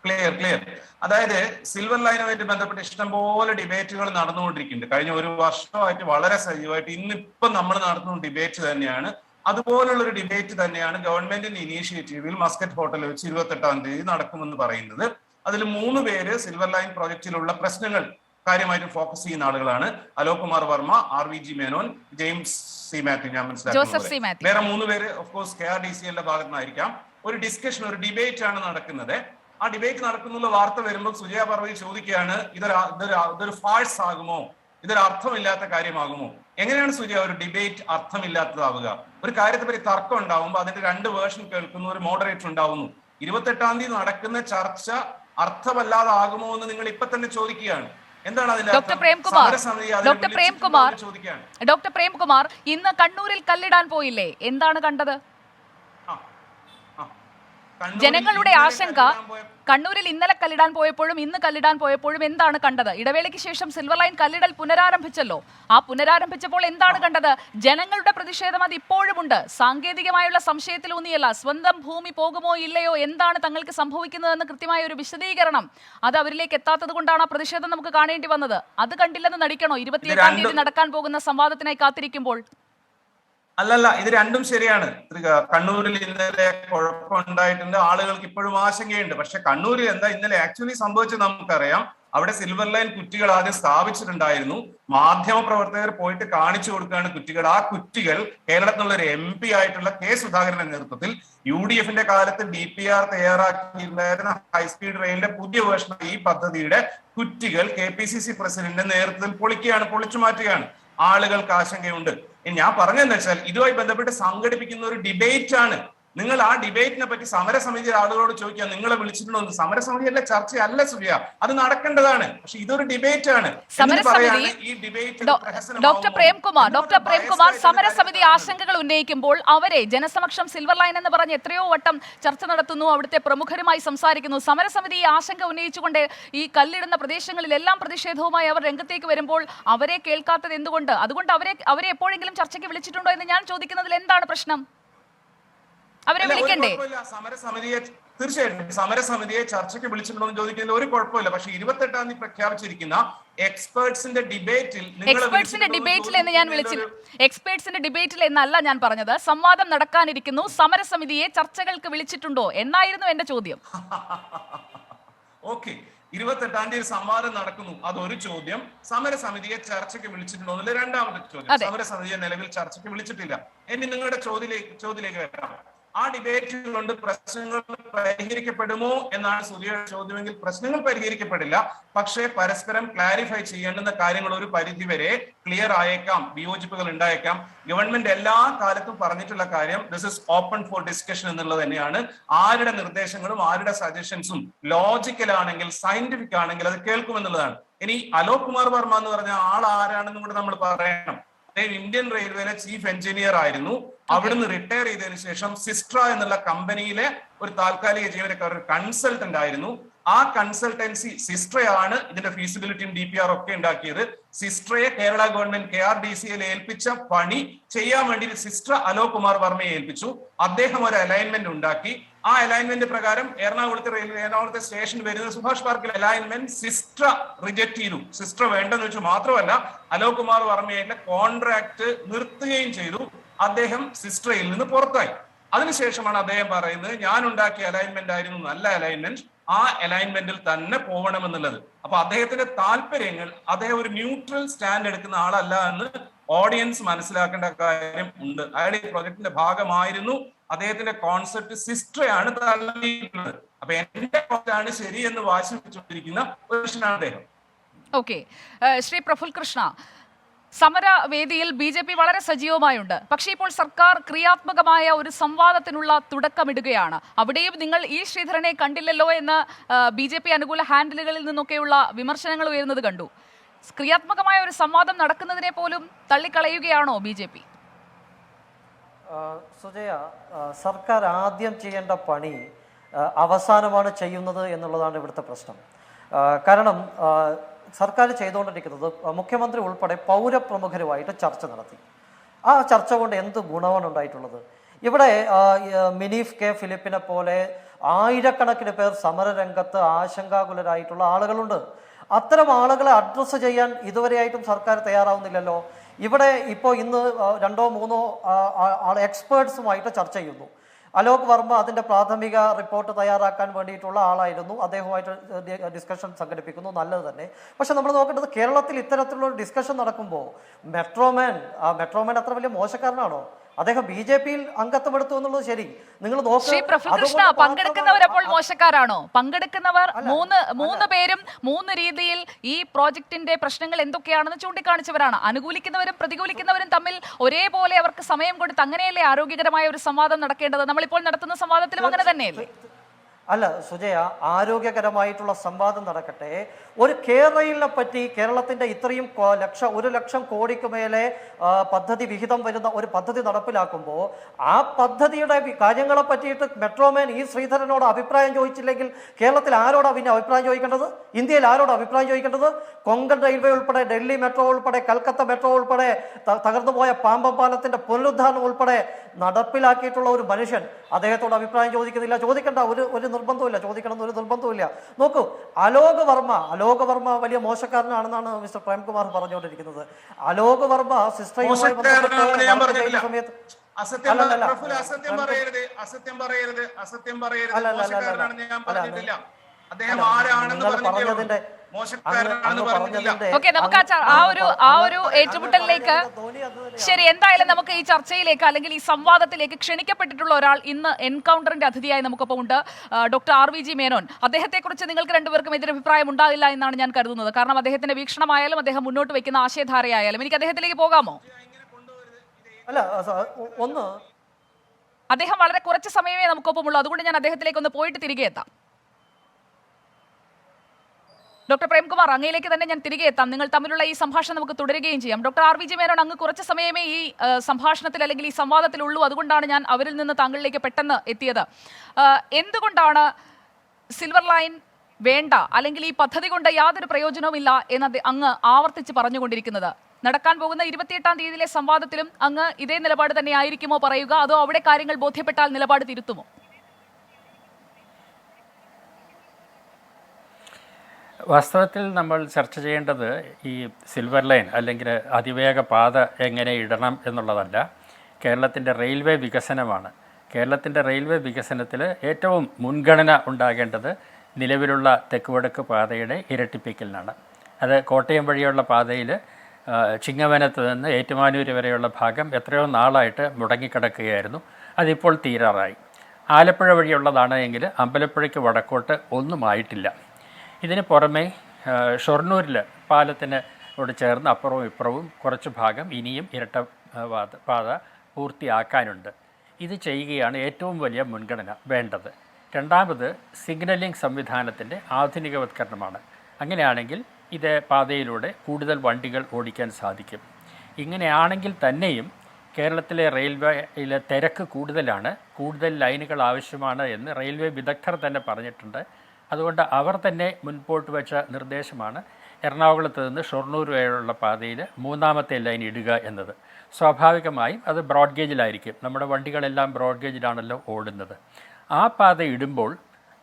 ക്ലിയർ. അതായത് സിൽവർ ലൈനുമായിട്ട് ബന്ധപ്പെട്ട് ഇഷ്ടംപോലെ ഡിബേറ്റുകൾ നടന്നുകൊണ്ടിരിക്കുന്നുണ്ട്. കഴിഞ്ഞ 1 വർഷമായിട്ട് വളരെ സജീവമായിട്ട് ഇന്നിപ്പം നമ്മൾ നടത്തുന്ന ഡിബേറ്റ് തന്നെയാണ്. അതുപോലുള്ള ഒരു ഡിബേറ്റ് തന്നെയാണ് ഗവൺമെന്റിന്റെ ഇനീഷ്യേറ്റീവിൽ മസ്കറ്റ് ഹോട്ടലിൽ വെച്ച് 28-ാം തീയതി നടക്കുമെന്ന് പറയുന്നത്. അതിൽ 3 പേര് സിൽവർ ലൈൻ പ്രോജക്റ്റിലുള്ള പ്രശ്നങ്ങൾ കാര്യമായിട്ട് ഫോക്കസ് ചെയ്യുന്ന ആളുകളാണ്. Alok Kumar Varma, RVG Menon, James C Mathew. ഞാൻ മനസ്സിലാക്കുന്നത് വേറെ 3 പേര് ഓഫ്കോഴ്സ് KRDCL ഭാഗത്തു നിന്നായിരിക്കാം. ഒരു ഡിസ്കഷൻ, ഒരു ഡിബേറ്റ് ആണ് നടക്കുന്നത്. ആ ഡിബേറ്റ് നടക്കുന്ന വാർത്ത വരുമ്പോൾ സുജയ പർവ്വതി ചോദിക്കുകയാണ്, ഇതൊരു ഫാൾസ് ആകുമോ, ഇതൊരു അർത്ഥമില്ലാത്ത കാര്യമാകുമോ? എങ്ങനെയാണ് സൂര്യ ഒരു ഡിബേറ്റ് അർത്ഥമില്ലാത്തതാവുക? ഒരു കാര്യത്തെ പറ്റി തർക്കം ഉണ്ടാവുമ്പോൾ അതിന്റെ 2 വേർഷൻ കേൾക്കുന്ന ഒരു മോഡറേറ്റർ ഉണ്ടാവുന്നു. 28-ാം തീയതി നടക്കുന്ന ചർച്ച അർത്ഥമല്ലാതാകുമോ എന്ന് നിങ്ങൾ ഇപ്പൊ തന്നെ ചോദിക്കുകയാണ്. എന്താണ് അതിന്റെ ഡോക്ടർ പ്രേംകുമാർ, ഇന്ന് കണ്ണൂരിൽ കല്ലിടാൻ പോയില്ലേ? എന്താണ് കണ്ടത്? ജനങ്ങളുടെ ആശങ്ക, കണ്ണൂരിൽ ഇന്നലെ കല്ലിടാൻ പോയപ്പോഴും ഇന്ന് കല്ലിടാൻ പോയപ്പോഴും എന്താണ് കണ്ടത്? ഇടവേളയ്ക്ക് ശേഷം സിൽവർ ലൈൻ കല്ലിടൽ പുനരാരംഭിച്ചല്ലോ. ആ പുനരാരംഭിച്ചപ്പോൾ എന്താണ് കണ്ടത്? ജനങ്ങളുടെ പ്രതിഷേധം അത് ഇപ്പോഴുമുണ്ട്. സാങ്കേതികമായുള്ള സംശയത്തിലൂന്നിയല്ല, സ്വന്തം ഭൂമി പോകുമോ ഇല്ലയോ, എന്താണ് തങ്ങൾക്ക് സംഭവിക്കുന്നതെന്ന് കൃത്യമായ ഒരു വിശദീകരണം അത് അവരിലേക്ക് എത്താത്തത് കൊണ്ടാണ് ആ പ്രതിഷേധം നമുക്ക് കാണേണ്ടി വന്നത്. അത് കണ്ടില്ലെന്ന് നടിക്കണോ 28-ാം തീയതി നടക്കാൻ പോകുന്ന സംവാദത്തിനായി കാത്തിരിക്കുമ്പോൾ? അല്ലല്ല, ഇത് രണ്ടും ശരിയാണ്. കണ്ണൂരിൽ ഇന്നലെ കുഴപ്പമുണ്ടായിട്ടുണ്ട്, ആളുകൾക്ക് ഇപ്പോഴും ആശങ്കയുണ്ട്. പക്ഷെ കണ്ണൂരിൽ എന്താ ഇന്നലെ ആക്ച്വലി സംഭവിച്ചത് നമുക്കറിയാം. അവിടെ സിൽവർ ലൈൻ കുറ്റികൾ ആദ്യം സ്ഥാപിച്ചിട്ടുണ്ടായിരുന്നു. മാധ്യമ പ്രവർത്തകർ പോയിട്ട് കാണിച്ചു കൊടുക്കുകയാണ് കുറ്റികൾ. ആ കുറ്റികൾ കേരളത്തിലുള്ള ഒരു MP ആയിട്ടുള്ള K സുധാകരന്റെ നേതൃത്വത്തിൽ UDF-ന്റെ കാലത്ത് DPR തയ്യാറാക്കിയിട്ടുണ്ടായിരുന്ന ഹൈസ്പീഡ് റെയിലിന്റെ പുതിയ വേർഷൻ ഈ പദ്ധതിയുടെ കുറ്റികൾ KPCC പ്രസിഡന്റിന്റെ നേതൃത്വത്തിൽ പൊളിച്ചു മാറ്റുകയാണ്. ആളുകൾക്ക് ആശങ്കയുണ്ട്. ഞാൻ പറഞ്ഞതെന്ന് വെച്ചാൽ ഇതുമായി ബന്ധപ്പെട്ട് സംഘടിപ്പിക്കുന്ന ഒരു ഡിബേറ്റ് ആണ്. നിങ്ങൾ ആ ഡിബേറ്റിനെ പറ്റി സമരസമിതി ആളുകളോട് ചോദിക്കുക, നിങ്ങളെ വിളിച്ചിട്ടുണ്ടോ? സമരസമിതിയല്ല, ചർച്ചയല്ല സുരിയ, അത് നടക്കേണ്ടതാണ്. പക്ഷെ ഇതൊരു ഡിബേറ്റ് ആണ്. ഡോക്ടർ പ്രേംകുമാർ, സമരസമിതി ആശങ്കകൾ ഉന്നയിക്കുമ്പോൾ അവരെ ജനസമക്ഷം സിൽവർ ലൈൻ എന്ന് പറഞ്ഞ് എത്രയോ വട്ടം ചർച്ച നടത്തുന്നു, അവിടുത്തെ പ്രമുഖരുമായി സംസാരിക്കുന്നു. സമരസമിതി ഈ ആശങ്ക ഉന്നയിച്ചുകൊണ്ട് ഈ കല്ലിടുന്ന പ്രദേശങ്ങളിലെല്ലാം പ്രതിഷേധവുമായി അവർ രംഗത്തേക്ക് വരുമ്പോൾ അവരെ കേൾക്കാത്തത് എന്തുകൊണ്ട്? അതുകൊണ്ട് അവരെ എപ്പോഴെങ്കിലും ചർച്ചയ്ക്ക് വിളിച്ചിട്ടുണ്ടോ എന്ന് ഞാൻ ചോദിക്കുന്നതിൽ എന്താണ് പ്രശ്നം? അവരെ വിളിക്കണ്ടേ? സമരസമിതിയെ തീർച്ചയായിട്ടും സമരസമിതിയെ ചർച്ചയ്ക്ക് വിളിച്ചിട്ടുണ്ടോ എന്ന് ചോദിക്കുന്നതിൽ ഒരു കുഴപ്പമില്ല. പക്ഷെ 28-ാം തീയതി പ്രഖ്യാപിച്ചിരിക്കുന്ന എക്സ്പേർട്സിന്റെ ഡിബേറ്റിൽ എന്ന് ഞാൻ വിളിച്ചില്ല. എക്സ്പേർട്സിന്റെ ഡിബേറ്റിൽ എന്നല്ല ഞാൻ പറഞ്ഞത്. സംവാദം നടക്കാനിരിക്കുന്നു, സമരസമിതിയെ ചർച്ചകൾക്ക് വിളിച്ചിട്ടുണ്ടോ എന്നായിരുന്നു എന്റെ ചോദ്യം. ഓക്കെ, 28-ാം തീയതി സംവാദം നടക്കുന്നു, അതൊരു ചോദ്യം. സമരസമിതിയെ ചർച്ചയ്ക്ക് വിളിച്ചിട്ടുണ്ടോ എന്നുള്ള രണ്ടാമത്തെ ചോദ്യം. സമരസമിതിയെ നിലവിൽ ചർച്ചയ്ക്ക് വിളിച്ചിട്ടില്ല. ഇനി നിങ്ങളുടെ ചോദ്യത്തിലേക്ക് വരാം. ആ ഡിബേറ്റുകൾ കൊണ്ട് പ്രശ്നങ്ങൾ പരിഹരിക്കപ്പെടുമോ എന്നാണ് സുധിയുടെ ചോദ്യമെങ്കിൽ പ്രശ്നങ്ങൾ പരിഹരിക്കപ്പെടില്ല. പക്ഷേ പരസ്പരം ക്ലാരിഫൈ ചെയ്യേണ്ടുന്ന കാര്യങ്ങൾ ഒരു പരിധിവരെ ക്ലിയർ ആയേക്കാം, വിയോജിപ്പുകൾ ഉണ്ടായേക്കാം. ഗവൺമെന്റ് എല്ലാ കാലത്തും പറഞ്ഞിട്ടുള്ള കാര്യം this is open for discussion എന്നുള്ളത് തന്നെയാണ്. ആരുടെ നിർദ്ദേശങ്ങളും ആരുടെ സജഷൻസും ലോജിക്കൽ ആണെങ്കിൽ സയന്റിഫിക് ആണെങ്കിൽ അത് കേൾക്കുമെന്നുള്ളതാണ്. ഇനി അലോക് കുമാർ വർമ്മ എന്ന് പറഞ്ഞ ആൾ ആരാണെന്നും കൂടെ നമ്മൾ പറയണം. ഇന്ത്യൻ റെയിൽവേയിലെ ചീഫ് എഞ്ചിനീയർ ആയിരുന്നു. അവിടുന്ന് റിട്ടയർ ചെയ്തതിനു ശേഷം സിസ്ട്ര എന്നുള്ള കമ്പനിയിലെ ഒരു താൽക്കാലിക ജീവനക്കാർ, ഒരു കൺസൾട്ടന്റ് ആയിരുന്നു. ആ കൺസൾട്ടൻസി സിസ്ട്രയാണ് ഇതിന്റെ ഫീസിബിലിറ്റിയും DPR ഒക്കെ ഉണ്ടാക്കിയത്. സിസ്ട്രയെ കേരള ഗവൺമെന്റ് KRDCയിൽ ഏൽപ്പിച്ച പണി ചെയ്യാൻ വേണ്ടി സിസ്ട്ര അലോക് കുമാർ വർമ്മയെ ഏൽപ്പിച്ചു. അദ്ദേഹം ഒരു അലൈൻമെന്റ് ഉണ്ടാക്കി. ആ അലൈൻമെന്റ് പ്രകാരം എറണാകുളത്തെ സ്റ്റേഷൻ വരുന്ന സുഭാഷ് പാർക്കിൽ അലൈൻമെന്റ് സിസ്ട്ര റിജക്ട് ചെയ്തു. സിസ്ട്ര വേണ്ടെന്ന് വെച്ചു. മാത്രമല്ല അലോക് കുമാർ വർമ്മയുടെ കോൺട്രാക്ട് നിർത്തുകയും ചെയ്തു. അദ്ദേഹം സിസ്ട്രയിൽ നിന്ന് പുറത്തായി. അതിനുശേഷമാണ് അദ്ദേഹം പറയുന്നത് ഞാൻ ഉണ്ടാക്കിയ അലൈൻമെന്റ് ആയിരുന്നു നല്ല അലൈൻമെന്റ്, ആ അലൈൻമെന്റിൽ തന്നെ പോകണമെന്നുള്ളത്. അപ്പൊ അദ്ദേഹത്തിന്റെ താല്പര്യങ്ങൾ, അദ്ദേഹം ഒരു ന്യൂട്രൽ സ്റ്റാൻഡ് എടുക്കുന്ന ആളല്ല എന്ന് ഓഡിയൻസ് മനസ്സിലാക്കേണ്ട കാര്യം ഉണ്ട്. അയാൾ ഈ പ്രൊജക്ടിന്റെ ഭാഗമായിരുന്നു. അദ്ദേഹത്തിന്റെ കോൺസെപ്റ്റ് സിസ്ട്രയാണ് തള്ളിയിട്ടുള്ളത്. അപ്പൊ എന്റെ കോൺസെപ്റ്റാണ് ശരി എന്ന് വാശി വെച്ചുകൊണ്ടിരിക്കുന്ന ഒരു മനുഷ്യനാണ് അദ്ദേഹം. ഓക്കെ, ശ്രീ പ്രഫുൽ കൃഷ്ണ, സമരവേദിയിൽ BJP വളരെ സജീവമായുണ്ട്. പക്ഷേ ഇപ്പോൾ സർക്കാർ ക്രിയാത്മകമായ ഒരു സംവാദത്തിനുള്ള തുടക്കമിടുകയാണ്. അവിടെയും നിങ്ങൾ ഈ ശ്രീധരനെ കണ്ടില്ലല്ലോ എന്ന് BJP അനുകൂല ഹാൻഡിലുകളിൽ നിന്നൊക്കെയുള്ള വിമർശനങ്ങൾ ഉയരുന്നത് കണ്ടു. ക്രിയാത്മകമായ ഒരു സംവാദം നടക്കുന്നതിനെ പോലും തള്ളിക്കളയുകയാണോ BJP? സുജയ, സർക്കാർ ആദ്യം ചെയ്യേണ്ട പണി അവസാനമാണ് ചെയ്യുന്നത് എന്നുള്ളതാണ് ഇവിടുത്തെ പ്രശ്നം. കാരണം സർക്കാർ ചെയ്തുകൊണ്ടിരിക്കുന്നത് മുഖ്യമന്ത്രി ഉൾപ്പെടെ പൗരപ്രമുഖരുമായിട്ട് ചർച്ച നടത്തി. ആ ചർച്ച കൊണ്ട് എന്ത് ഗുണമാണ് ഉണ്ടായിട്ടുള്ളത്? ഇവിടെ മിനീഫ് കെ ഫിലിപ്പിനെ പോലെ ആയിരക്കണക്കിന് പേർ സമരരംഗത്ത് ആശങ്കാകുലരായിട്ടുള്ള ആളുകളുണ്ട്. അത്തരം ആളുകളെ അഡ്രസ്സ് ചെയ്യാൻ ഇതുവരെയായിട്ടും സർക്കാർ തയ്യാറാവുന്നില്ലല്ലോ. ഇവിടെ ഇപ്പോൾ ഇന്ന് 2-3 എക്സ്പേർട്സുമായിട്ട് ചർച്ച ചെയ്യുന്നു. അലോക് വർമ്മ അതിൻ്റെ പ്രാഥമിക റിപ്പോർട്ട് തയ്യാറാക്കാൻ വേണ്ടിയിട്ടുള്ള ആളായിരുന്നു. അദ്ദേഹവുമായിട്ട് ഡിസ്കഷൻ സംഘടിപ്പിക്കുന്നു, നല്ലത് തന്നെ. പക്ഷെ നമ്മൾ നോക്കേണ്ടത് കേരളത്തിൽ ഇത്തരത്തിലുള്ള ഡിസ്കഷൻ നടക്കുമ്പോൾ മെട്രോമാൻ അത്ര വലിയ മോശക്കാരനാണോ? അദ്ദേഹം BJPയിൽ അംഗത്വം എന്നുള്ളത് ശരി. നിങ്ങൾ കൃഷ്ണ, പങ്കെടുക്കുന്നവരപ്പോൾ മോശക്കാരാണോ? പങ്കെടുക്കുന്നവർ മൂന്ന് പേരും 3 രീതിയിൽ ഈ പ്രോജക്ടിന്റെ പ്രശ്നങ്ങൾ എന്തൊക്കെയാണെന്ന് ചൂണ്ടിക്കാണിച്ചവരാണ്. അനുകൂലിക്കുന്നവരും പ്രതികൂലിക്കുന്നവരും തമ്മിൽ ഒരേപോലെ അവർക്ക് സമയം കൊടുത്ത് അങ്ങനെയല്ലേ ആരോഗ്യകരമായ ഒരു സംവാദം നടക്കേണ്ടത്? നമ്മളിപ്പോൾ നടത്തുന്ന സംവാദത്തിലും അങ്ങനെ തന്നെയല്ലേ? അല്ല സുജയ, ആരോഗ്യകരമായിട്ടുള്ള സംവാദം നടക്കട്ടെ. ഒരു കേരളയിലെ പറ്റി കേരളത്തിൻ്റെ ഇത്രയും 1 ലക്ഷം കോടിക്ക് മേലെ പദ്ധതി വിഹിതം വരുന്ന ഒരു പദ്ധതി നടപ്പിലാക്കുമ്പോൾ ആ പദ്ധതിയുടെ കാര്യങ്ങളെ പറ്റിയിട്ട് മെട്രോമാൻ ഈ ശ്രീധരനോട് അഭിപ്രായം ചോദിച്ചില്ലെങ്കിൽ കേരളത്തിൽ ആരോടാണ് പിന്നെ അഭിപ്രായം ചോദിക്കേണ്ടത്? ഇന്ത്യയിൽ ആരോട് അഭിപ്രായം ചോദിക്കേണ്ടത്? കൊങ്കൺ റെയിൽവേ ഉൾപ്പെടെ, ഡൽഹി മെട്രോ ഉൾപ്പെടെ, കൽക്കത്ത മെട്രോ ഉൾപ്പെടെ, തകർന്നുപോയ പാമ്പം പാലത്തിൻ്റെ പുനരുദ്ധാരണം ഉൾപ്പെടെ നടപ്പിലാക്കിയിട്ടുള്ള ഒരു മനുഷ്യൻ അദ്ദേഹത്തോട് അഭിപ്രായം ചോദിക്കുന്നില്ല. ചോദിക്കേണ്ട ഒരു നിർബന്ധമില്ല, ചോദിക്കണം എന്നൊരു നിർബന്ധമില്ല. നോക്കൂ, അലോക് വർമ്മ വലിയ മോശക്കാരനാണെന്നാണ് മിസ്റ്റർ പ്രേംകുമാർ പറഞ്ഞുകൊണ്ടിരിക്കുന്നത്. അലോക് വർമ്മ സിസ്റ്ററുമായി പറഞ്ഞതിന്റെ നമുക്ക് ആ ഒരു ഏറ്റുമുട്ടലിലേക്ക്, ശരി, എന്തായാലും നമുക്ക് ഈ ചർച്ചയിലേക്ക് അല്ലെങ്കിൽ ഈ സംവാദത്തിലേക്ക് ക്ഷണിക്കപ്പെട്ടിട്ടുള്ള ഒരാൾ ഇന്ന് എൻകൗണ്ടറിന്റെ അതിഥിയായി നമുക്കൊപ്പം ഉണ്ട്. Doctor RVG Menon. അദ്ദേഹത്തെക്കുറിച്ച് നിങ്ങൾക്ക് രണ്ടുപേർക്കും എതിരഭിപ്രായം ഉണ്ടാവില്ല എന്നാണ് ഞാൻ കരുതുന്നത്. കാരണം അദ്ദേഹത്തിന്റെ വീക്ഷണമായാലും അദ്ദേഹം മുന്നോട്ട് വയ്ക്കുന്ന ആശയധാരയായാലും. എനിക്ക് അദ്ദേഹത്തിലേക്ക് പോകാമോ? അദ്ദേഹം വളരെ കുറച്ച് സമയമേ നമുക്കൊപ്പമുള്ളൂ. അതുകൊണ്ട് ഞാൻ അദ്ദേഹത്തിലേക്ക് ഒന്ന് പോയിട്ട് തിരികെ എത്താം. ഡോക്ടർ പ്രേംകുമാർ, അങ്ങയിലേക്ക് തന്നെ ഞാൻ തിരികെ എത്താം. നിങ്ങൾ തമ്മിലുള്ള ഈ സംഭാഷണം നമുക്ക് തുടരുകയും ചെയ്യാം. ഡോക്ടർ RVG മേനോൻ, അങ്ങ് കുറച്ച് സമയമേ ഈ സംഭാഷണത്തിൽ അല്ലെങ്കിൽ ഈ സംവാദത്തിലുള്ളൂ. അതുകൊണ്ടാണ് ഞാൻ അവരിൽ നിന്ന് താങ്കളിലേക്ക് പെട്ടെന്ന് എത്തിയത്. എന്തുകൊണ്ടാണ് സിൽവർ ലൈൻ വേണ്ട, അല്ലെങ്കിൽ ഈ പദ്ധതി കൊണ്ട് യാതൊരു പ്രയോജനവുമില്ല എന്ന് അങ്ങ് ആവർത്തിച്ച് പറഞ്ഞുകൊണ്ടിരിക്കുന്നത്? നടക്കാൻ പോകുന്ന 28-ാം തീയതിയിലെ സംവാദത്തിലും അങ്ങ് ഇതേ നിലപാട് തന്നെ ആയിരിക്കുമോ പറയുക, അതോ അവിടെ കാര്യങ്ങൾ ബോധ്യപ്പെട്ടാൽ നിലപാട് തിരുത്തുമോ? വാസ്തവത്തിൽ നമ്മൾ ചർച്ച ചെയ്യേണ്ടത് ഈ സിൽവർ ലൈൻ അല്ലെങ്കിൽ അതിവേഗ പാത എങ്ങനെ ഇടണം എന്നുള്ളതല്ല, കേരളത്തിൻ്റെ റെയിൽവേ വികസനമാണ്. കേരളത്തിൻ്റെ റെയിൽവേ വികസനത്തിൽ ഏറ്റവും മുൻഗണന ഉണ്ടാകേണ്ടത് നിലവിലുള്ള തെക്ക് വടക്ക് പാതയുടെ ഇരട്ടിപ്പിക്കലിനാണ്. അത് കോട്ടയം വഴിയുള്ള പാതയിൽ ചിങ്ങവനത്ത് നിന്ന് ഏറ്റുമാനൂര് വരെയുള്ള ഭാഗം എത്രയോ നാളായിട്ട് മുടങ്ങിക്കിടക്കുകയായിരുന്നു. അതിപ്പോൾ തീരാറായി. ആലപ്പുഴ വഴിയുള്ളതാണ് എങ്കിൽ അമ്പലപ്പുഴയ്ക്ക് വടക്കോട്ട് ഒന്നുമായിട്ടില്ല. ഇതിന് പുറമെ ഷൊർണൂരിൽ പാലത്തിനോട് ചേർന്ന് അപ്പുറവും ഇപ്പുറവും കുറച്ച് ഭാഗം ഇനിയും ഇരട്ട പാത പൂർത്തിയാക്കാനുണ്ട്. ഇത് ചെയ്യുകയാണ് ഏറ്റവും വലിയ മുൻഗണന വേണ്ടത്. രണ്ടാമത് സിഗ്നലിംഗ് സംവിധാനത്തിൻ്റെ ആധുനികവത്കരണമാണ്. അങ്ങനെയാണെങ്കിൽ ഇത് പാതയിലൂടെ കൂടുതൽ വണ്ടികൾ ഓടിക്കാൻ സാധിക്കും. ഇങ്ങനെയാണെങ്കിൽ തന്നെയും കേരളത്തിലെ റെയിൽവേയിലെ തിരക്ക് കൂടുതലാണ്, കൂടുതൽ ലൈനുകൾ ആവശ്യമാണ് എന്ന് റെയിൽവേ വിദഗ്ധർ തന്നെ പറഞ്ഞിട്ടുണ്ട്. അതുകൊണ്ട് അവർ തന്നെ മുൻപോട്ട് വെച്ച നിർദ്ദേശമാണ് എറണാകുളത്ത് നിന്ന് ഷൊർണൂർ വരെയുള്ള പാതയിൽ 3ാമത്തെ ലൈൻ ഇടുക എന്നത്. സ്വാഭാവികമായും അത് ബ്രോഡ് ഗേജിലായിരിക്കും. നമ്മുടെ വണ്ടികളെല്ലാം ബ്രോഡ് ഗേജിലാണല്ലോ ഓടുന്നത്. ആ പാത ഇടുമ്പോൾ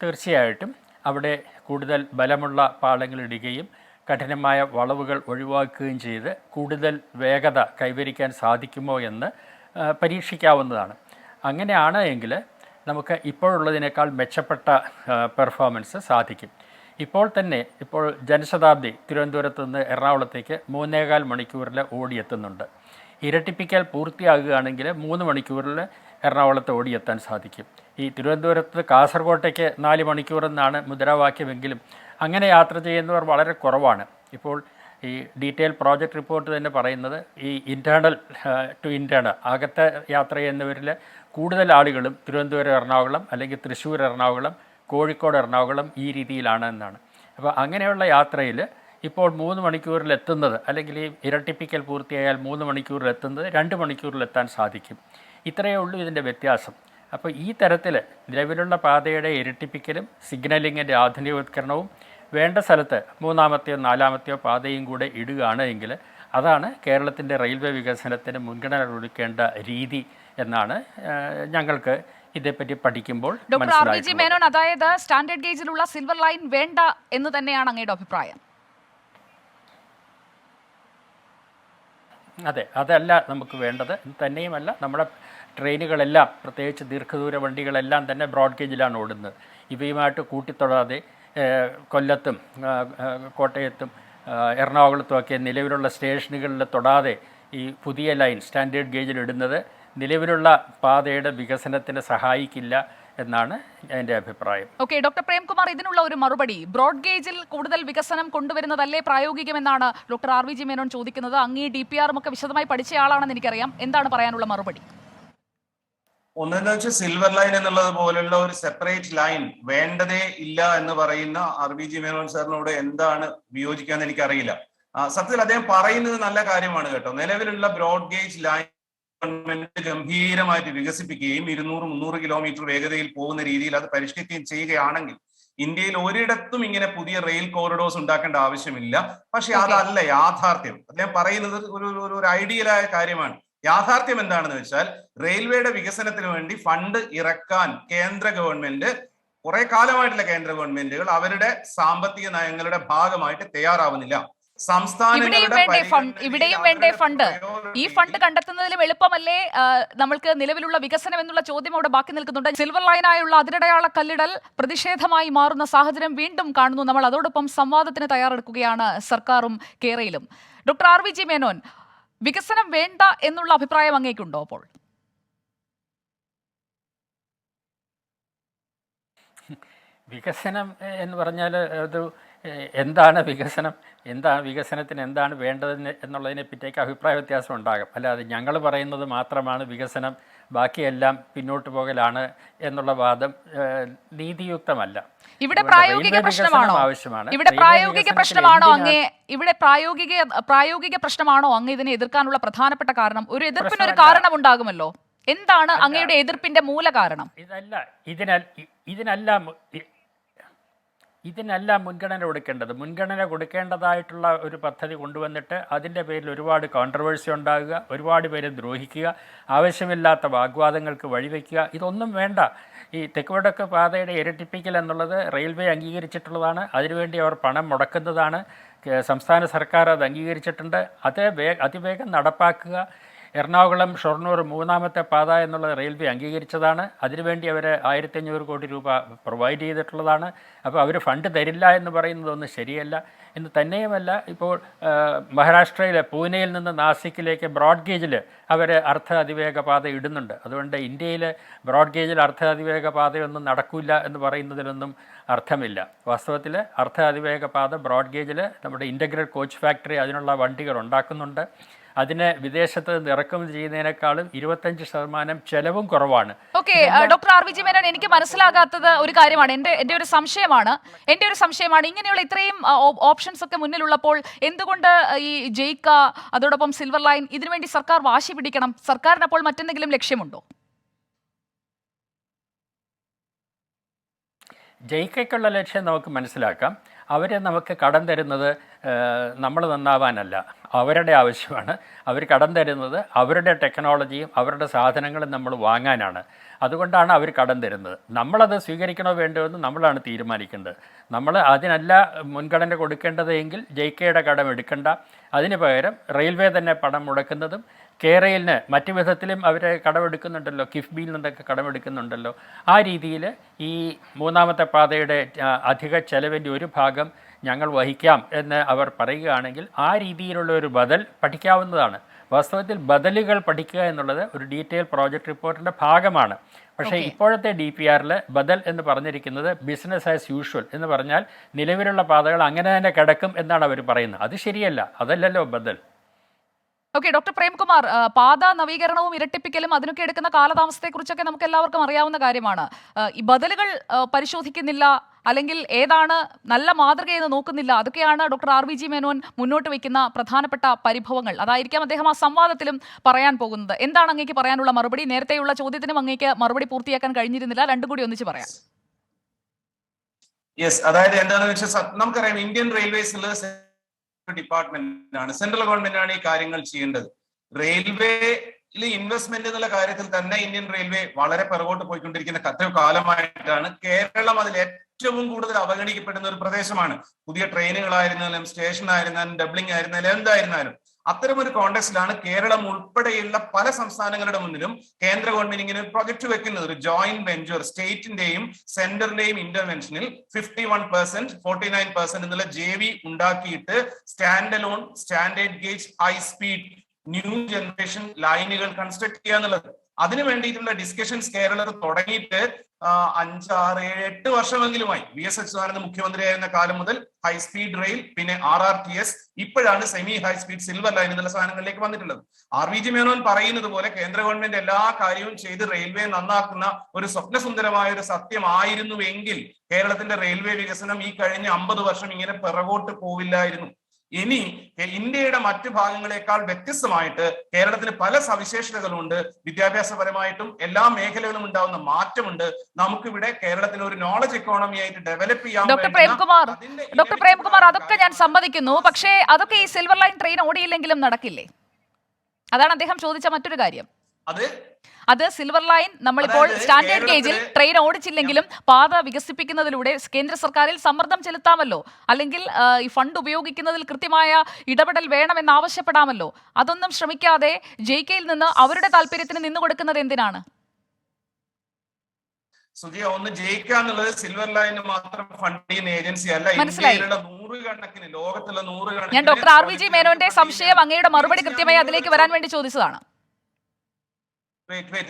തീർച്ചയായിട്ടും അവിടെ കൂടുതൽ ബലമുള്ള പാളങ്ങൾ ഇടുകയും കഠിനമായ വളവുകൾ ഒഴിവാക്കുകയും ചെയ്ത് കൂടുതൽ വേഗത കൈവരിക്കാൻ സാധിക്കുമോ എന്ന് പരീക്ഷിക്കാവുന്നതാണ്. അങ്ങനെയാണ് എങ്കിൽ നമുക്ക് ഇപ്പോഴുള്ളതിനേക്കാൾ മെച്ചപ്പെട്ട പെർഫോമൻസ് സാധിക്കും. ഇപ്പോൾ ജനശതാബ്ദി തിരുവനന്തപുരത്ത് നിന്ന് എറണാകുളത്തേക്ക് 3.25 മണിക്കൂറിൽ ഓടിയെത്തുന്നുണ്ട്. ഇരട്ടിപ്പിക്കൽ പൂർത്തിയാകുകയാണെങ്കിൽ 3 മണിക്കൂറിൽ എറണാകുളത്ത് ഓടിയെത്താൻ സാധിക്കും. ഈ തിരുവനന്തപുരത്ത് കാസർഗോട്ടേക്ക് 4 മണിക്കൂറെന്നാണ് മുദ്രാവാക്യമെങ്കിലും അങ്ങനെ യാത്ര ചെയ്യുന്നവർ വളരെ കുറവാണ്. ഇപ്പോൾ ഈ ഡീറ്റെയിൽ പ്രോജക്റ്റ് റിപ്പോർട്ട് തന്നെ പറയുന്നത് ഈ ഇൻറ്റേർണൽ ടു ഇൻറ്റേർണൽ അകത്തെ യാത്ര ചെയ്യുന്നവരിൽ കൂടുതൽ ആളുകളും തിരുവനന്തപുരം എറണാകുളം അല്ലെങ്കിൽ തൃശ്ശൂർ എറണാകുളം കോഴിക്കോട് എറണാകുളം ഈ രീതിയിലാണ് എന്നാണ്. അപ്പോൾ അങ്ങനെയുള്ള യാത്രയിൽ ഇപ്പോൾ 3 മണിക്കൂറിൽ എത്തുന്നത് അല്ലെങ്കിൽ ഈ ഇരട്ടിപ്പിക്കൽ പൂർത്തിയായാൽ 3 മണിക്കൂറിൽ എത്തുന്നത് 2 മണിക്കൂറിലെത്താൻ സാധിക്കും. ഇത്രയേ ഉള്ളൂ ഇതിൻ്റെ വ്യത്യാസം. അപ്പോൾ ഈ തരത്തിൽ നിലവിലുള്ള പാതയുടെ ഇരട്ടിപ്പിക്കലും സിഗ്നലിങ്ങിൻ്റെ ആധുനികവത്കരണവും വേണ്ട സ്ഥലത്ത് 3ാമത്തെയോ 4ാമത്തെയോ പാതയും കൂടെ ഇടുകയാണ് എങ്കിൽ അതാണ് കേരളത്തിൻ്റെ റെയിൽവേ വികസനത്തിന് മുൻഗണന കൊടുക്കേണ്ട രീതി എന്നാണ് ഞങ്ങൾക്ക് ഇതേപ്പറ്റി പഠിക്കുമ്പോൾ ഡോക്ടർ ആർ.വി.ജി. മേനോൻ, അതായത് സ്റ്റാൻഡേർഡ് ഗേജിലുള്ള സിൽവർ ലൈൻ വേണ്ട എന്ന് തന്നെയാണ് അങ്ങയുടെ അഭിപ്രായം? അതെ, അതല്ല നമുക്ക് വേണ്ടത്. തന്നെയുമല്ല, നമ്മുടെ ട്രെയിനുകളെല്ലാം പ്രത്യേകിച്ച് ദീർഘദൂര വണ്ടികളെല്ലാം തന്നെ ബ്രോഡ് ഗേജിലാണ് ഓടുന്നത്. ഇവയുമായിട്ട് കൂട്ടിത്തൊടാതെ കൊല്ലത്തും കോട്ടയത്തും എറണാകുളത്തുമൊക്കെ നിലവിലുള്ള സ്റ്റേഷനുകളിൽ തൊടാതെ ഈ പുതിയ ലൈൻ സ്റ്റാൻഡേർഡ് ഗേജിൽ ഇടുന്നത് നിലവിലുള്ള പാതയുടെ വികസനത്തിന് സഹായിക്കില്ല എന്നാണ് എൻ്റെ അഭിപ്രായം. ഓക്കെ, ഡോക്ടർ പ്രേംകുമാർ, ഇതിനുള്ള ഒരു മറുപടി. ബ്രോഡ് ഗേജിൽ കൂടുതൽ വികസനം കൊണ്ടുവരുന്നതല്ലേ പ്രായോഗികമെന്നാണ് ഡോക്ടർ ആർ.വി.ജി. മേനോൻ ചോദിക്കുന്നത്. അങ്ങ് ഈ DPR ഒക്കെ വിശദമായി പഠിച്ച ആളാണെന്ന് എനിക്കറിയാം. എന്താണ് പറയാനുള്ള മറുപടി? ഒന്നെന്ന് വെച്ചാൽ സിൽവർ ലൈൻ എന്നുള്ളത് പോലുള്ള ഒരു സെപ്പറേറ്റ് ലൈൻ വേണ്ടതേ ഇല്ല എന്ന് പറയുന്ന ആർ.വി.ജി. മേനോൻ സാറിനോട് എന്താണ് വിയോജിക്കാന്ന് എനിക്കറിയില്ല. സത്യത്തിൽ അദ്ദേഹം പറയുന്നത് നല്ല കാര്യമാണ് കേട്ടോ. നിലവിലുള്ള ബ്രോഡ് ഗേജ് ലൈൻ ഗവൺമെന്റ് ഗംഭീരമായിട്ട് വികസിപ്പിക്കുകയും 200-300 കിലോമീറ്റർ വേഗതയിൽ പോകുന്ന രീതിയിൽ അത് പരിഷ്കരിക്കുകയും ചെയ്യുകയാണെങ്കിൽ ഇന്ത്യയിൽ ഒരിടത്തും ഇങ്ങനെ പുതിയ റെയിൽ കോറിഡോർസ് ഉണ്ടാക്കേണ്ട ആവശ്യമില്ല. പക്ഷെ അതല്ല യാഥാർത്ഥ്യം. അദ്ദേഹം പറയുന്നത് ഒരു ഐഡിയലായ കാര്യമാണ്. യാഥാർത്ഥ്യം എന്താണെന്ന് വെച്ചാൽ റെയിൽവേയുടെ വികസനത്തിന് വേണ്ടി ഫണ്ട് ഇറക്കാൻ കേന്ദ്ര ഗവൺമെന്റ് കുറെ കാലമായിട്ടുള്ള കേന്ദ്ര ഗവൺമെന്റുകൾ അവരുടെ സാമ്പത്തിക നയങ്ങളുടെ ഭാഗമായിട്ട് തയ്യാറാവുന്നില്ല. ഇവിടെയും വേണ്ടേ ഫണ്ട്? ഈ ഫണ്ട് കണ്ടെത്തുന്നതിലും എളുപ്പമല്ലേ നമ്മൾക്ക് നിലവിലുള്ള വികസനം എന്നുള്ള ചോദ്യം അവിടെ ബാക്കി നിൽക്കുന്നുണ്ട്. സിൽവർ ലൈനായുള്ള അതിരടയാള കല്ലിടൽ പ്രതിഷേധമായി മാറുന്ന സാഹചര്യം വീണ്ടും കാണുന്നു നമ്മൾ. അതോടൊപ്പം സംവാദത്തിന് തയ്യാറെടുക്കുകയാണ് സർക്കാരും കേരളയിലും. ഡോക്ടർ ആർ.വി.ജി. മേനോൻ, വികസനം വേണ്ട എന്നുള്ള അഭിപ്രായം അങ്ങേക്കുണ്ടോ? അപ്പോൾ വികസനം എന്ന് പറഞ്ഞാൽ അത് എന്താണ് വികസനം, വികസനത്തിന് എന്താണ് വേണ്ടതെന്ന് എന്നുള്ളതിനെ പറ്റിയൊക്കെ അഭിപ്രായ വ്യത്യാസം ഉണ്ടാകും. അല്ലാതെ ഞങ്ങൾ പറയുന്നത് മാത്രമാണ് വികസനം, ബാക്കിയെല്ലാം പിന്നോട്ട് പോകലാണ് എന്നുള്ള വാദം നീതിയുക്തമല്ല. ഇവിടെ പ്രായോഗിക പ്രശ്നമാണോ? ഇവിടെ പ്രായോഗിക പ്രശ്നമാണോ അങ്ങേ? ഇവിടെ പ്രായോഗിക പ്രശ്നമാണോ അങ്ങ് ഇതിനെ എതിർക്കാനുള്ള പ്രധാനപ്പെട്ട കാരണം? ഒരു എതിർപ്പിന് ഒരു കാരണം ഉണ്ടാകുമല്ലോ. എന്താണ് അങ്ങയുടെ എതിർപ്പിന്റെ മൂല കാരണം? ഇതിനല്ല മുൻഗണന കൊടുക്കേണ്ടതായിട്ടുള്ള ഒരു പദ്ധതി കൊണ്ടുവന്നിട്ട് അതിൻ്റെ പേരിൽ ഒരുപാട് കോൺട്രവേഴ്സി ഉണ്ടാകുക, ഒരുപാട് പേരെ ദ്രോഹിക്കുക, ആവശ്യമില്ലാത്ത വാഗ്വാദങ്ങൾക്ക് വഴിവെക്കുക, ഇതൊന്നും വേണ്ട. ഈ തെക്കുവടക്ക് പാതയുടെ ഇരട്ടിപ്പിക്കൽ എന്നുള്ളത് റെയിൽവേ അംഗീകരിച്ചിട്ടുള്ളതാണ്. അതിനുവേണ്ടി അവർ പണം മുടക്കുന്നതാണ്. സംസ്ഥാന സർക്കാർ അത് അംഗീകരിച്ചിട്ടുണ്ട്. അത് അതിവേഗം നടപ്പാക്കുക. എറണാകുളം ഷൊർണൂർ മൂന്നാമത്തെ പാത എന്നുള്ളത് റെയിൽവേ അംഗീകരിച്ചതാണ്. അതിനുവേണ്ടി അവർ 1500 കോടി രൂപ പ്രൊവൈഡ് ചെയ്തിട്ടുള്ളതാണ്. അപ്പോൾ അവർ ഫണ്ട് തരില്ല എന്ന് പറയുന്നതൊന്നും ശരിയല്ല. എന്ന് തന്നെയുമല്ല, ഇപ്പോൾ മഹാരാഷ്ട്രയിലെ പൂനെയിൽ നിന്ന് നാസിക്കിലേക്ക് ബ്രോഡ് ഗേജിൽ അവർ അർദ്ധ അതിവേഗ പാത ഇടുന്നുണ്ട്. അതുകൊണ്ട് ഇന്ത്യയിൽ ബ്രോഡ് ഗേജിൽ അർദ്ധ അതിവേഗ പാതയൊന്നും നടക്കില്ല എന്ന് പറയുന്നതിലൊന്നും അർത്ഥമില്ല. വാസ്തവത്തിൽ അർദ്ധ അതിവേഗ പാത ബ്രോഡ് ഗേജിൽ നമ്മുടെ ഇൻ്റഗ്രൽ കോച്ച് ഫാക്ടറി അതിനുള്ള വണ്ടികൾ ഉണ്ടാക്കുന്നുണ്ട്. അതിനെ വിദേശത്ത് നിന്ന് ഇറക്കുമതി ചെയ്യുന്നതിനേക്കാളും 25% ചെലവും കുറവാണ്. Okay, doctor R V G Menon, എനിക്ക് മനസ്സിലാകാത്തത് ഒരു കാര്യമാണ്, എൻ്റെ ഒരു സംശയമാണ്. ഇങ്ങനെയുള്ള ഇത്രയും ഓപ്ഷൻസ് ഒക്കെ മുന്നിലുള്ളപ്പോൾ എന്തുകൊണ്ട് ഈ ജയിക്ക അതോടൊപ്പം സിൽവർ ലൈൻ ഇതിനുവേണ്ടി സർക്കാർ വാശി പിടിക്കണം? സർക്കാരിന് അപ്പോൾ മറ്റെന്തെങ്കിലും ലക്ഷ്യമുണ്ടോ? ജയിക്കയ്ക്കുള്ള ലക്ഷ്യം നമുക്ക് മനസ്സിലാക്കാം. അവരെ നമുക്ക് കടം തരുന്നത് നമ്മൾ നന്നാവാനല്ല, അവരുടെ ആവശ്യമാണ്. അവർ കടം തരുന്നത് അവരുടെ ടെക്നോളജിയും അവരുടെ സാധനങ്ങളും നമ്മൾ വാങ്ങാനാണ്. അതുകൊണ്ടാണ് അവർ കടം തരുന്നത്. നമ്മളത് സ്വീകരിക്കണോ വേണ്ടോ എന്ന് നമ്മളാണ് തീരുമാനിക്കേണ്ടത്. നമ്മൾ അതിനല്ല മുൻഗണന കൊടുക്കേണ്ടതെങ്കിൽ ജെയ്ക്കയുടെ കടം എടുക്കണ്ട. അതിന് പകരം റെയിൽവേ തന്നെ പണം മുടക്കുന്നതും കേരളിന് മറ്റു വിധത്തിലും അവർ കടമെടുക്കുന്നുണ്ടല്ലോ, കിഫ്ബിയിൽ നിന്നൊക്കെ കടമെടുക്കുന്നുണ്ടല്ലോ. ആ രീതിയിൽ ഈ മൂന്നാമത്തെ പാതയുടെ അധിക ചെലവിൻ്റെ ഒരു ഭാഗം ഞങ്ങൾ വഹിക്കാം എന്ന് അവർ പറയുകയാണെങ്കിൽ ആ രീതിയിലുള്ള ഒരു ബദൽ പഠിക്കാവുന്നതാണ്. വാസ്തവത്തിൽ ബദലുകൾ പഠിക്കുക എന്നുള്ളത് ഒരു ഡീറ്റെയിൽ പ്രോജക്റ്റ് റിപ്പോർട്ടിൻ്റെ ഭാഗമാണ്. പക്ഷേ ഇപ്പോഴത്തെ DPRൽ ബദൽ എന്ന് പറഞ്ഞിരിക്കുന്നത് ബിസിനസ് ആസ് യൂഷ്വൽ എന്ന് പറഞ്ഞാൽ നിലവിലുള്ള പാതകൾ അങ്ങനെ തന്നെ കിടക്കും എന്നാണ് അവർ പറയുന്നത്. അത് ശരിയല്ല, അതല്ലല്ലോ ബദൽ. ഓക്കെ, ഡോക്ടർ പ്രേംകുമാർ, പാത നവീകരണവും ഇരട്ടിപ്പിക്കലും അതിനൊക്കെ എടുക്കുന്ന കാലതാമസത്തെക്കുറിച്ചൊക്കെ നമുക്ക് എല്ലാവർക്കും അറിയാവുന്ന കാര്യമാണ്. ഈ ബദലുകൾ പരിശോധിക്കുന്നില്ല, അല്ലെങ്കിൽ ഏതാണ് നല്ല മാതൃകയെന്ന് നോക്കുന്നില്ല. അതൊക്കെയാണ് doctor R V G Menon മുന്നോട്ട് വയ്ക്കുന്ന പ്രധാനപ്പെട്ട പരിഭവങ്ങൾ. അതായിരിക്കാം അദ്ദേഹം ആ സംവാദത്തിലും പറയാൻ പോകുന്നത്. എന്താണ് അങ്ങേക്ക് പറയാനുള്ള മറുപടി? നേരത്തെയുള്ള ചോദ്യത്തിനും അങ്ങേക്ക് മറുപടി പൂർത്തിയാക്കാൻ കഴിഞ്ഞിരുന്നില്ല, രണ്ടും കൂടി ഒന്നിച്ച് പറയാം. യെസ്, അതായത് എന്താണെന്ന് വെച്ചാൽ നമുക്കറിയാം, ഇന്ത്യൻ റെയിൽവേസിൽ ഡിപ്പാർട്ട്മെന്റ് ആണ്, സെൻട്രൽ ഗവൺമെന്റ് ആണ് ഈ കാര്യങ്ങൾ ചെയ്യേണ്ടത്. റെയിൽവേയിൽ ഇൻവെസ്റ്റ്മെന്റ് എന്നുള്ള കാര്യത്തിൽ തന്നെ ഇന്ത്യൻ റെയിൽവേ വളരെ പിറകോട്ട് പോയിക്കൊണ്ടിരിക്കുന്ന എത്രയോ കാലമായിട്ടാണ്. കേരളം അതിൽ ഏറ്റവും കൂടുതൽ അവഗണിക്കപ്പെടുന്ന ഒരു പ്രദേശമാണ്. പുതിയ ട്രെയിനുകളായിരുന്നാലും സ്റ്റേഷൻ ആയിരുന്നാലും ഡബ്ലിംഗ് ആയിരുന്നാലും എന്തായിരുന്നാലും അത്തരമൊരു കോണ്ടെക്സ്റ്റിലാണ് കേരളം ഉൾപ്പെടെയുള്ള പല സംസ്ഥാനങ്ങളുടെ മുന്നിലും കേന്ദ്ര ഗവൺമെന്റ് ഇങ്ങനെ ഒരു പ്രൊജക്ട് വെക്കുന്നത്. ഒരു ജോയിന്റ് വെഞ്ചർ, സ്റ്റേറ്റിന്റെയും സെന്ററിന്റെയും ഇന്റർവെൻഷനിൽ 51%, 49% എന്നുള്ള JV ഉണ്ടാക്കിയിട്ട് stand alone standard gauge high speed new generation ലൈനുകൾ കൺസ്ട്രക്ട് ചെയ്യുക എന്നുള്ളത്. അതിനു വേണ്ടിയിട്ടുള്ള ഡിസ്കഷൻസ് കേരളത്തിൽ തുടങ്ങിയിട്ട് 5, 6, 7, 8 വർഷമെങ്കിലുമായി. VS അച്യുതാനന്ദൻ മുഖ്യമന്ത്രിയായിരുന്ന കാലം മുതൽ ഹൈസ്പീഡ് റെയിൽ, പിന്നെ RRTS, ഇപ്പോഴാണ് സെമി ഹൈസ്പീഡ് സിൽവർ ലൈൻ എന്നുള്ള സാധനങ്ങളിലേക്ക് വന്നിട്ടുള്ളത്. ആർ വി ജി മേനോൻ പറയുന്നത് പോലെ കേന്ദ്ര ഗവൺമെന്റ് എല്ലാ കാര്യവും ചെയ്ത് റെയിൽവേ നന്നാക്കുന്ന ഒരു സ്വപ്നസുന്ദരമായ ഒരു സത്യമായിരുന്നുവെങ്കിൽ കേരളത്തിന്റെ റെയിൽവേ വികസനം ഈ കഴിഞ്ഞ 50 വർഷം ഇങ്ങനെ പിറകോട്ട് പോവില്ലായിരുന്നു. ഇനി ഇന്ത്യയുടെ മറ്റു ഭാഗങ്ങളെക്കാൾ വ്യത്യസ്തമായിട്ട് കേരളത്തിന് പല സവിശേഷതകളുണ്ട്. വിദ്യാഭ്യാസപരമായിട്ടും എല്ലാ മേഖലകളിലും ഉണ്ടാവുന്ന മാറ്റമുണ്ട്. നമുക്കിവിടെ കേരളത്തിന് ഒരു നോളജ് എക്കോണമി ആയിട്ട് ഡെവലപ്പ് ചെയ്യാൻ. ഡോക്ടർ പ്രേംകുമാർ, അതൊക്കെ ഞാൻ സമ്മതിക്കുന്നു. പക്ഷേ അതൊക്കെ ഈ സിൽവർ ലൈൻ ട്രെയിൻ ഓടിയില്ലെങ്കിലും നടക്കില്ലേ? അതാണ് അദ്ദേഹം ചോദിച്ച മറ്റൊരു കാര്യം. അത് സിൽവർ ലൈൻ നമ്മളിപ്പോൾ സ്റ്റാൻഡേർഡ് ഗേജിൽ ട്രെയിൻ ഓടിച്ചില്ലെങ്കിലും പാത വികസിപ്പിക്കുന്നതിലൂടെ കേന്ദ്ര സർക്കാരിൽ സമ്മർദ്ദം ചെലുത്താമല്ലോ, അല്ലെങ്കിൽ ഈ ഫണ്ട് ഉപയോഗിക്കുന്നതിൽ കൃത്യമായ ഇടപെടൽ വേണമെന്ന് ആവശ്യപ്പെടാമല്ലോ. അതൊന്നും ശ്രമിക്കാതെ ജെയ്ക്കയിൽ നിന്ന് അവരുടെ താല്പര്യത്തിന് നിന്നു കൊടുക്കുന്നത് എന്തിനാണ്? സുജിയ, ഒന്ന് ജയിക്കുക എന്നുള്ളത് സിൽവർ ലൈന് മാത്രം ഫണ്ട് ചെയ്യുന്ന ഏജൻസി അല്ല. ഇന്ത്യയിലുള്ള നൂറുകണക്കിന്, ലോകത്തുള്ള നൂറുകണക്കിന്. ഞാൻ ഡോക്ടർ ആർ വി ജി മേനോന്റെ സംശയം അങ്ങയുടെ മറുപടി കൃത്യമായി അതിലേക്ക് വരാൻ വേണ്ടി ചോദിച്ചതാണ്.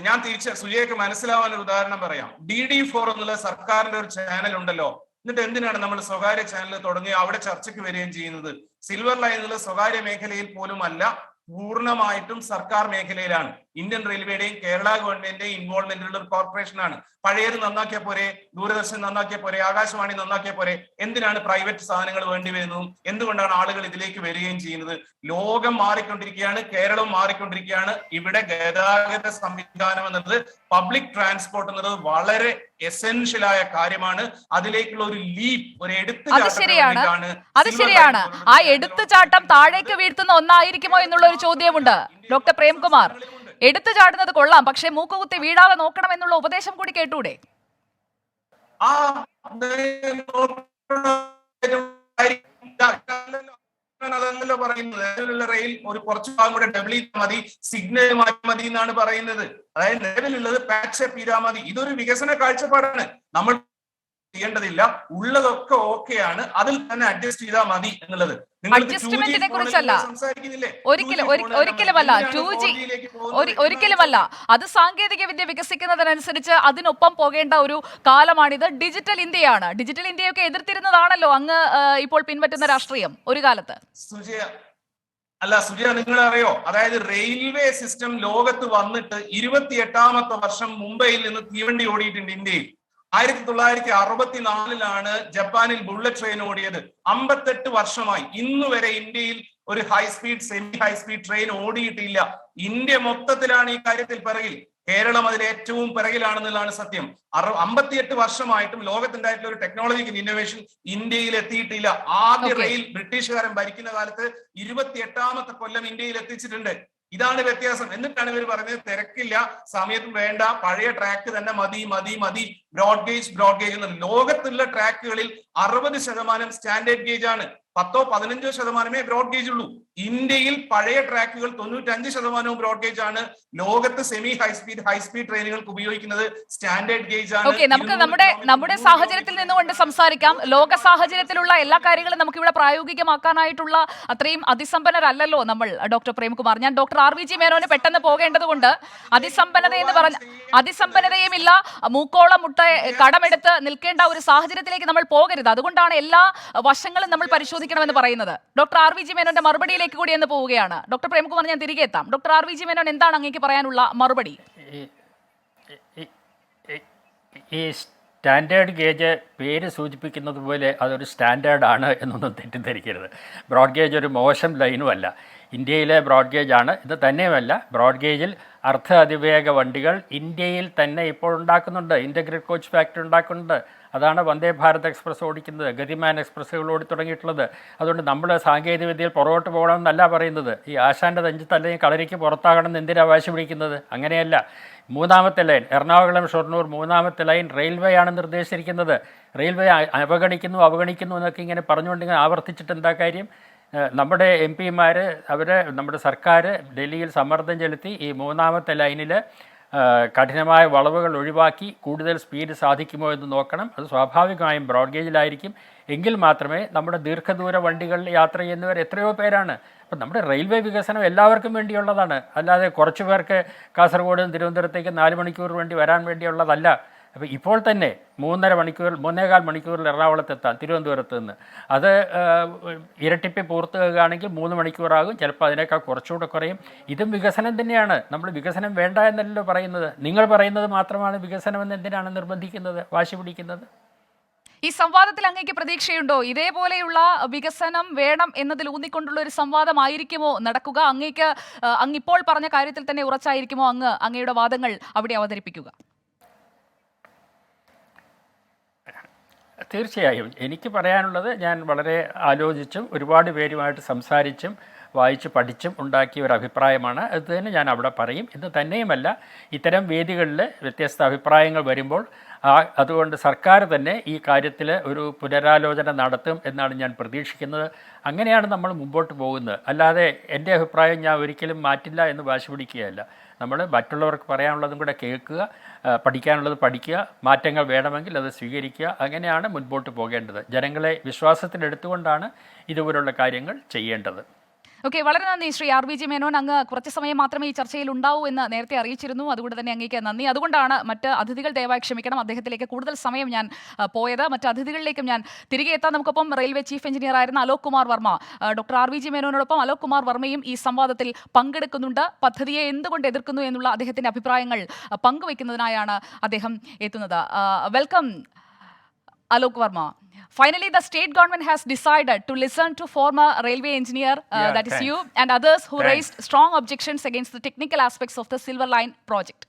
ഞാൻ സുജിയക്ക് മനസ്സിലാവാൻ ഒരു ഉദാഹരണം പറയാം. DD4 എന്നുള്ള സർക്കാരിന്റെ ഒരു ചാനൽ ഉണ്ടല്ലോ. എന്നിട്ട് എന്തിനാണ് നമ്മൾ സ്വകാര്യ ചാനൽ തുടങ്ങി അവിടെ ചർച്ചയ്ക്ക് വരികയും ചെയ്യുന്നത്? സിൽവർ ലൈൻ എന്നുള്ള സ്വകാര്യ മേഖലയിൽ പോലും അല്ല, പൂർണ്ണമായിട്ടും സർക്കാർ മേഖലയിലാണ്. ഇന്ത്യൻ റെയിൽവേയുടെയും കേരള ഗവൺമെന്റിന്റെയും ഇൻവോൾവ്മെന്റിലുള്ള ഒരു കോർപ്പറേഷനാണ്. പഴയത് നന്നാക്കിയ പോരെ, ദൂരദർശൻ നന്നാക്കിയ പോരെ, ആകാശവാണി നന്നാക്കിയ പോരെ, എന്തിനാണ് പ്രൈവറ്റ് സാധനങ്ങൾ വേണ്ടി വരുന്നതും എന്തുകൊണ്ടാണ് ആളുകൾ ഇതിലേക്ക് വരികയും ചെയ്യുന്നത്? ലോകം മാറിക്കൊണ്ടിരിക്കുകയാണ്, കേരളം മാറിക്കൊണ്ടിരിക്കുകയാണ്. ഇവിടെ ഗതാഗത സംവിധാനം എന്നത്, പബ്ലിക് ട്രാൻസ്പോർട്ട് എന്നത് വളരെ എസെൻഷ്യൽ ആയ കാര്യമാണ്. അതിലേക്കുള്ള ഒരു ലീപ്പ്, ഒരു അത് ശരിയാണ്. ആ എടുത്തുചാട്ടം താഴേക്ക് വീഴ്ത്തുന്ന ഒന്നായിരിക്കുമോ എന്നുള്ള ഒരു ചോദ്യമുണ്ട്. ഡോക്ടർ പ്രേംകുമാർ, എടുത്തു ചാടുന്നത് കൊള്ളാം, പക്ഷെ മൂക്കുകുത്തി വീഴാതെ നോക്കണം എന്നുള്ള ഉപദേശം കൂടി കേട്ടൂടെ? അതല്ലല്ലോ പറയുന്നത്. റെയിൽ ഒരു കുറച്ചു ഭാഗം കൂടെ ഡബിൾ ചെയ്താൽ മതി, സിഗ്നൽ മാറ്റി മതി എന്നാണ് പറയുന്നത്. അതായത് നിലവിലുള്ളത് പാച്ച് അപ്പ് ചെയ്താൽ മതി. ഇതൊരു വികസന കാഴ്ചപ്പാടാണ്. നമ്മൾ ചെയ്യേണ്ടതില്ല, ഉള്ളതൊക്കെ ഓക്കെയാണ്, അതിൽ തന്നെ അഡ്ജസ്റ്റ് ചെയ്താൽ മതി എന്നുള്ളത്. അഡ്ജസ്റ്റ്മെന്റിനെ കുറിച്ചല്ല, ഒരിക്കലുമല്ല. 2G ഒരിക്കലുമല്ല. അത് സാങ്കേതിക വിദ്യ വികസിക്കുന്നതിനനുസരിച്ച് അതിനൊപ്പം പോകേണ്ട ഒരു കാലമാണിത്. ഡിജിറ്റൽ ഇന്ത്യയാണ്. ഡിജിറ്റൽ ഇന്ത്യയൊക്കെ എതിർത്തിരുന്നതാണല്ലോ അങ്ങ് ഇപ്പോൾ പിൻപറ്റുന്ന രാഷ്ട്രീയം ഒരു കാലത്ത്. സുജയ, നിങ്ങൾ അറിയോ, അതായത് റെയിൽവേ സിസ്റ്റം ലോകത്ത് വന്നിട്ട് 28ാമത്തെ വർഷം മുംബൈയിൽ നിന്ന് തീവണ്ടി ഓടിയിട്ടുണ്ട് ഇന്ത്യയിൽ. 1964 ജപ്പാനിൽ ബുള്ളറ്റ് ട്രെയിൻ ഓടിയത്. 58 വർഷമായി ഇന്ന് വരെ ഇന്ത്യയിൽ ഒരു ഹൈസ്പീഡ്, സെമി ഹൈസ്പീഡ് ട്രെയിൻ ഓടിയിട്ടില്ല. ഇന്ത്യ മൊത്തത്തിലാണ് ഈ കാര്യത്തിൽ പിറകിൽ. കേരളം അതിൽ ഏറ്റവും പിറകിലാണെന്നുള്ളതാണ് സത്യം. 58 വർഷമായിട്ടും ലോകത്തുണ്ടായിട്ടുള്ള ഒരു ടെക്നോളജിക്കൽ ഇന്നോവേഷൻ ഇന്ത്യയിൽ എത്തിയിട്ടില്ല. ആദ്യ റെയിൽ ബ്രിട്ടീഷുകാരൻ ഭരിക്കുന്ന കാലത്ത് 28ാമത്തെ കൊല്ലം ഇന്ത്യയിൽ എത്തിച്ചിട്ടുണ്ട്. ഇതാണ് വ്യത്യാസം. എന്നിട്ടാണ് ഇവർ പറഞ്ഞത് തിരക്കില്ല, സമയത്തും വേണ്ട, പഴയ ട്രാക്ക് തന്നെ മതി മതി മതി, ബ്രോഡ് ഗേജ് എന്ന്. ലോകത്തുള്ള ട്രാക്കുകളിൽ 60% സ്റ്റാൻഡേർഡ് ഗേജ് ആണ്, 10-15% ബ്രോഡ് ഗേജ് ഉള്ളൂ. ഇന്ത്യയിൽ പഴയ ട്രാക്കുകൾ 95% ബ്രോഡ് ഗേജ് ആണ്. ലോകത്ത് സെമി ഹൈസ്പീഡ് ട്രെയിനുകൾക്ക് ഉപയോഗിക്കുന്നത് സ്റ്റാൻഡേർഡ് ഗേജ് ആണ്. ഓക്കെ, നമുക്ക് നമ്മുടെ സാഹചര്യത്തിൽ നിന്നുകൊണ്ട് സംസാരിക്കാം. ലോക സാഹചര്യത്തിലുള്ള എല്ലാ കാര്യങ്ങളും നമുക്ക് ഇവിടെ പ്രായോഗികമാക്കാനായിട്ടുള്ള അത്രയും അതിസമ്പന്നരല്ലല്ലോ നമ്മൾ. ഡോക്ടർ പ്രേംകുമാർ, ഞാൻ ഡോക്ടർ RVG മേനോന് പെട്ടെന്ന് പോകേണ്ടത് കൊണ്ട് അതിസമ്പന്നതയുമില്ല, മൂക്കോളം മുട്ട കടമെടുത്ത് നിൽക്കേണ്ട ഒരു സാഹചര്യത്തിലേക്ക് നമ്മൾ പോകരുത്. അതുകൊണ്ടാണ് എല്ലാ വശങ്ങളും നമ്മൾ പരിശോധിക്കണമെന്ന് പറയുന്നത്. ഡോക്ടർ RVG മേനോന്റെ മറുപടിയിലേക്ക് കൂടി എന്ന് പോവുകയാണ്. ഡോക്ടർ പ്രേംകുമാർ, ഞാൻ തിരികെ എത്താം. ഡോക്ടർ RVG മേനോൻ, എന്താണ് അങ്ങേക്ക് പറയാനുള്ള മറുപടി? ഈ സ്റ്റാൻഡേർഡ് ഗേജ് പേര് സൂചിപ്പിക്കുന്നത് പോലെ അതൊരു സ്റ്റാൻഡേർഡാണ് എന്നൊന്നും തെറ്റിദ്ധരിക്കരുത്. ബ്രോഡ് ഗേജ് ഒരു മോശം ലൈനും അല്ല. ഇന്ത്യയിലെ ബ്രോഡ് ഗേജ് ആണ്. ഇത് തന്നെയുമല്ല, ബ്രോഡ് ഗേജിൽ അർദ്ധ അതിവേഗ വണ്ടികൾ ഇന്ത്യയിൽ തന്നെ ഇപ്പോൾ ഉണ്ടാക്കുന്നുണ്ട്. ഇൻ്റഗ്രേറ്റഡ് കോച്ച് ഫാക്ടറി ഉണ്ടാക്കുന്നുണ്ട്. അതാണ് വന്ദേ ഭാരത് എക്സ്പ്രസ് ഓടിക്കുന്നത്, ഗതിമാൻ എക്സ്പ്രസ്സുകൾ ഓടി തുടങ്ങിയിട്ടുള്ളത്. അതുകൊണ്ട് നമ്മൾ സാങ്കേതികവിദ്യയിൽ പുറകോട്ട് പോകണമെന്നല്ല പറയുന്നത്. ഈ ആശാൻ്റെ നെഞ്ചത്ത് അല്ലെങ്കിൽ കളരിക്ക് പുറത്താകണമെന്ന് എന്തിനാണ് വാശി പിടിക്കുന്നത്? അങ്ങനെയല്ല. 3ാമത്തെ ലൈൻ, എറണാകുളം ഷൊർണൂർ 3ാമത്തെ ലൈൻ റെയിൽവേ ആണ് നിർദ്ദേശിച്ചിരിക്കുന്നത്. റെയിൽവേ അവഗണിക്കുന്നു എന്നൊക്കെ ഇങ്ങനെ പറഞ്ഞുകൊണ്ടിങ്ങനെ ആവർത്തിച്ചിട്ട് എന്താ കാര്യം? നമ്മുടെ MP-മാർ, നമ്മുടെ സർക്കാർ ഡൽഹിയിൽ സമ്മർദ്ദം ചെലുത്തി ഈ 3ാമത്തെ ലൈനിൽ കഠിനമായ വളവുകൾ ഒഴിവാക്കി കൂടുതൽ സ്പീഡ് സാധിക്കുമോ എന്ന് നോക്കണം. അത് സ്വാഭാവികമായും ബ്രോഡ് ഗേജിലായിരിക്കും. എങ്കിൽ മാത്രമേ നമ്മുടെ ദീർഘദൂര വണ്ടികളിൽ യാത്ര ചെയ്യുന്നവർ എത്രയോ പേരാണ്. അപ്പം നമ്മുടെ റെയിൽവേ വികസനം എല്ലാവർക്കും വേണ്ടിയുള്ളതാണ്. അല്ലാതെ കുറച്ച് പേർക്ക് കാസർഗോഡ് നിന്ന് തിരുവനന്തപുരത്തേക്ക് 4 മണിക്കൂർ വേണ്ടി വരാൻ വേണ്ടിയുള്ളതല്ല. അപ്പോൾ ഇപ്പോൾ തന്നെ 3.5 മണിക്കൂറിൽ എറണാകുളത്തെത്താം തിരുവനന്തപുരത്ത് നിന്ന്. അത് ഇരട്ടിപ്പ് പൂർത്തിയാകുകയാണെങ്കിൽ 3 മണിക്കൂറാകും, ചിലപ്പോൾ അതിനേക്കാൾ കുറച്ചുകൂടെ കുറയും. ഇതും വികസനം തന്നെയാണ്. നമ്മൾ വികസനം വേണ്ട എന്നല്ലല്ലോ പറയുന്നത്. നിങ്ങൾ പറയുന്നത് മാത്രമാണ് വികസനമെന്ന് എന്തിനാണ് നിർബന്ധിക്കുന്നത്, വാശി പിടിക്കുന്നത്? ഈ സംവാദത്തിൽ അങ്ങേക്ക് പ്രതീക്ഷയുണ്ടോ? ഇതേപോലെയുള്ള വികസനം വേണം എന്നതിൽ ഊന്നിക്കൊണ്ടുള്ള ഒരു സംവാദമായിരിക്കുമോ നടക്കുക? അങ്ങിപ്പോൾ പറഞ്ഞ കാര്യത്തിൽ തന്നെ ഉറച്ചായിരിക്കുമോ അങ്ങയുടെ വാദങ്ങൾ അവിടെ അവതരിപ്പിക്കുക? തീർച്ചയായും. എനിക്ക് പറയാനുള്ളത്, ഞാൻ വളരെ ആലോചിച്ചും ഒരുപാട് പേരുമായിട്ട് സംസാരിച്ചും വായിച്ച് പഠിച്ചും ഉണ്ടാക്കിയ ഒരു അഭിപ്രായമാണ്. അത് തന്നെ ഞാൻ അവിടെ പറയും. ഇത് തന്നെയുമല്ല, ഇത്തരം വേദികളിൽ വ്യത്യസ്ത അഭിപ്രായങ്ങൾ വരുമ്പോൾ അതുകൊണ്ട് സർക്കാർ തന്നെ ഈ കാര്യത്തിൽ ഒരു പുനരാലോചന നടത്തും എന്നാണ് ഞാൻ പ്രതീക്ഷിക്കുന്നത്. അങ്ങനെയാണ് നമ്മൾ മുമ്പോട്ട് പോകുന്നത്. അല്ലാതെ എൻ്റെ അഭിപ്രായം ഞാൻ ഒരിക്കലും മാറ്റില്ല എന്ന് വാശി പിടിക്കുകയല്ല. നമ്മൾ മറ്റുള്ളവർക്ക് പറയാനുള്ളതും കൂടെ കേൾക്കുക, പഠിക്കാനുള്ളത് പഠിക്കുക, മാറ്റങ്ങൾ വേണമെങ്കിൽ അത് സ്വീകരിക്കുക. അങ്ങനെയാണ് മുൻപോട്ട് പോകേണ്ടത്. ജനങ്ങളെ വിശ്വാസത്തിലെടുത്തുകൊണ്ടാണ് ഇതുപോലുള്ള കാര്യങ്ങൾ ചെയ്യേണ്ടത്. ഓക്കെ, വളരെ നന്ദി Shri R V G Menon. അങ്ങ് കുറച്ച് സമയം മാത്രമേ ഈ ചർച്ചയിൽ ഉണ്ടാവൂ എന്ന് നേരത്തെ അറിയിച്ചിരുന്നു. അതുകൊണ്ട് തന്നെ അങ്ങേക്ക് നന്ദി. അതുകൊണ്ടാണ് മറ്റ് അതിഥികൾ ദയവായി ക്ഷമിക്കണം, അദ്ദേഹത്തിലേക്ക് കൂടുതൽ സമയം ഞാൻ പോയത്. മറ്റ് അതിഥികളിലേക്കും ഞാൻ തിരികെ എത്താൻ. നമുക്കൊപ്പം റെയിൽവേ ചീഫ് എഞ്ചിനീയർ ആയിരുന്ന Alok Kumar Varma, doctor R V G മേനോനോടൊപ്പം അലോക് കുമാർ വർമ്മയും ഈ സംവാദത്തിൽ പങ്കെടുക്കുന്നുണ്ട്. പദ്ധതിയെ എന്തുകൊണ്ട് എതിർക്കുന്നു എന്നുള്ള അദ്ദേഹത്തിന്റെ അഭിപ്രായങ്ങൾ പങ്കുവയ്ക്കുന്നതിനായാണ് അദ്ദേഹം എത്തുന്നത്. Welcome Alok Verma. Finally, the state government has decided to listen to former railway engineer, that is you, and others who raised strong objections against the technical aspects of the Silver Line project.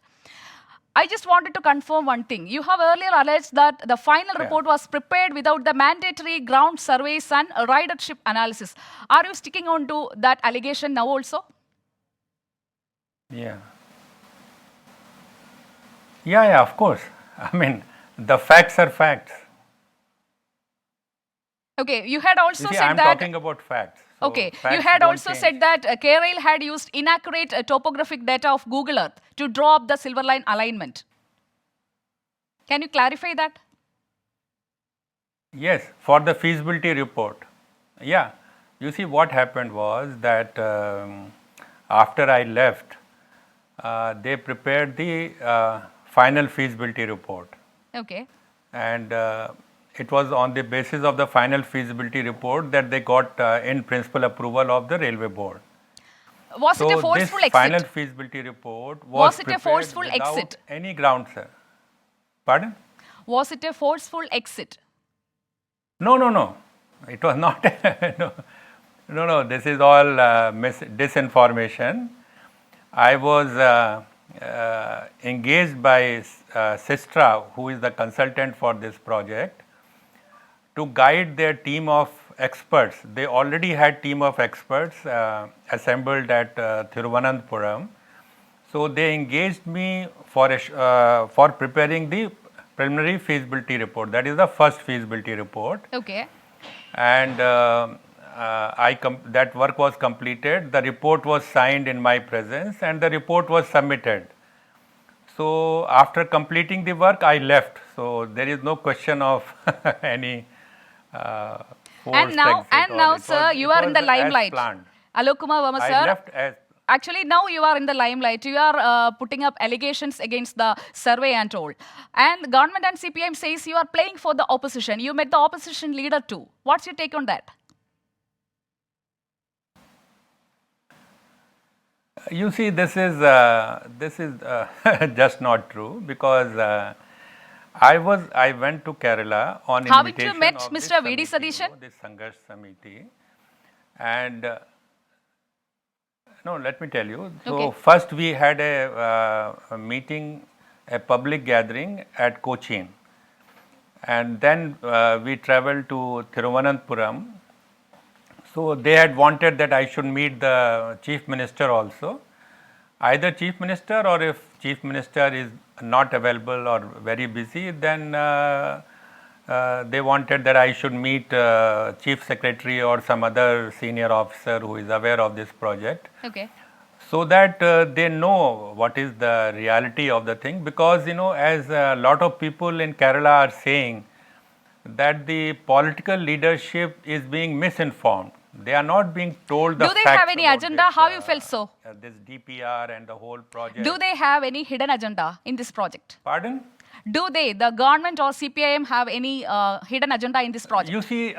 I just wanted to confirm one thing. You have earlier alleged that the final report was prepared without the mandatory ground surveys and ridership analysis. Are you sticking on to that allegation now also? Yeah. Yeah, of course. I mean, the facts are facts. Okay, you had also said I'm that... talking about facts. So okay, facts you had don't also change. said that KRail had used inaccurate topographic data of Google Earth to draw up the Silver Line alignment. Can you clarify that? Yes, for the feasibility report. Yeah, you see what happened was that after I left, they prepared the final feasibility report. Okay. And it was on the basis of the final feasibility report that they got in principle approval of the railway board. Was So it a forceful this exit? final feasibility report was it a prepared forceful without exit? any ground, sir. Pardon? Was it a forceful exit? No. It was not. No. This is all disinformation. I was engaged by Sistra, who is the consultant for this project, to guide their team of experts. They already had team of experts assembled at Thiruvananthapuram. So they engaged me for preparing the preliminary feasibility report. That is the first feasibility report. Okay. And that work was completed. The report was signed in my presence, and the report was submitted. So after completing the work, I left. So there is no question of any And now, sir, you are in the limelight. Alok Kumar Verma, sir. I left as Actually, now you are in the limelight. You are putting up allegations against the survey and all. And government and CPM says you are playing for the opposition. You met the opposition leader too. What's your take on that? You see, this is just not true, because I went to Kerala on Haven't you invitation met of Mr. this V.D. committee, Sudhishan? this Sangharsh Samiti, and no, let me tell you. So Okay. first we had a meeting, a public gathering at Cochin, and then we traveled to Thiruvananthapuram. So they had wanted that I should meet the chief minister also, either chief minister, or if chief minister is not available or very busy, then they wanted that I should meet chief secretary or some other senior officer who is aware of this project. Okay. So that they know what is the reality of the thing, because as a lot of people in Kerala are saying that the political leadership is being misinformed. They are not being told the Do they facts have any about agenda? this, How you felt so? This DPR and the whole project. Do they have any hidden agenda in this project? Pardon? Do they, the government or CPIM, have any hidden agenda in this project? You see,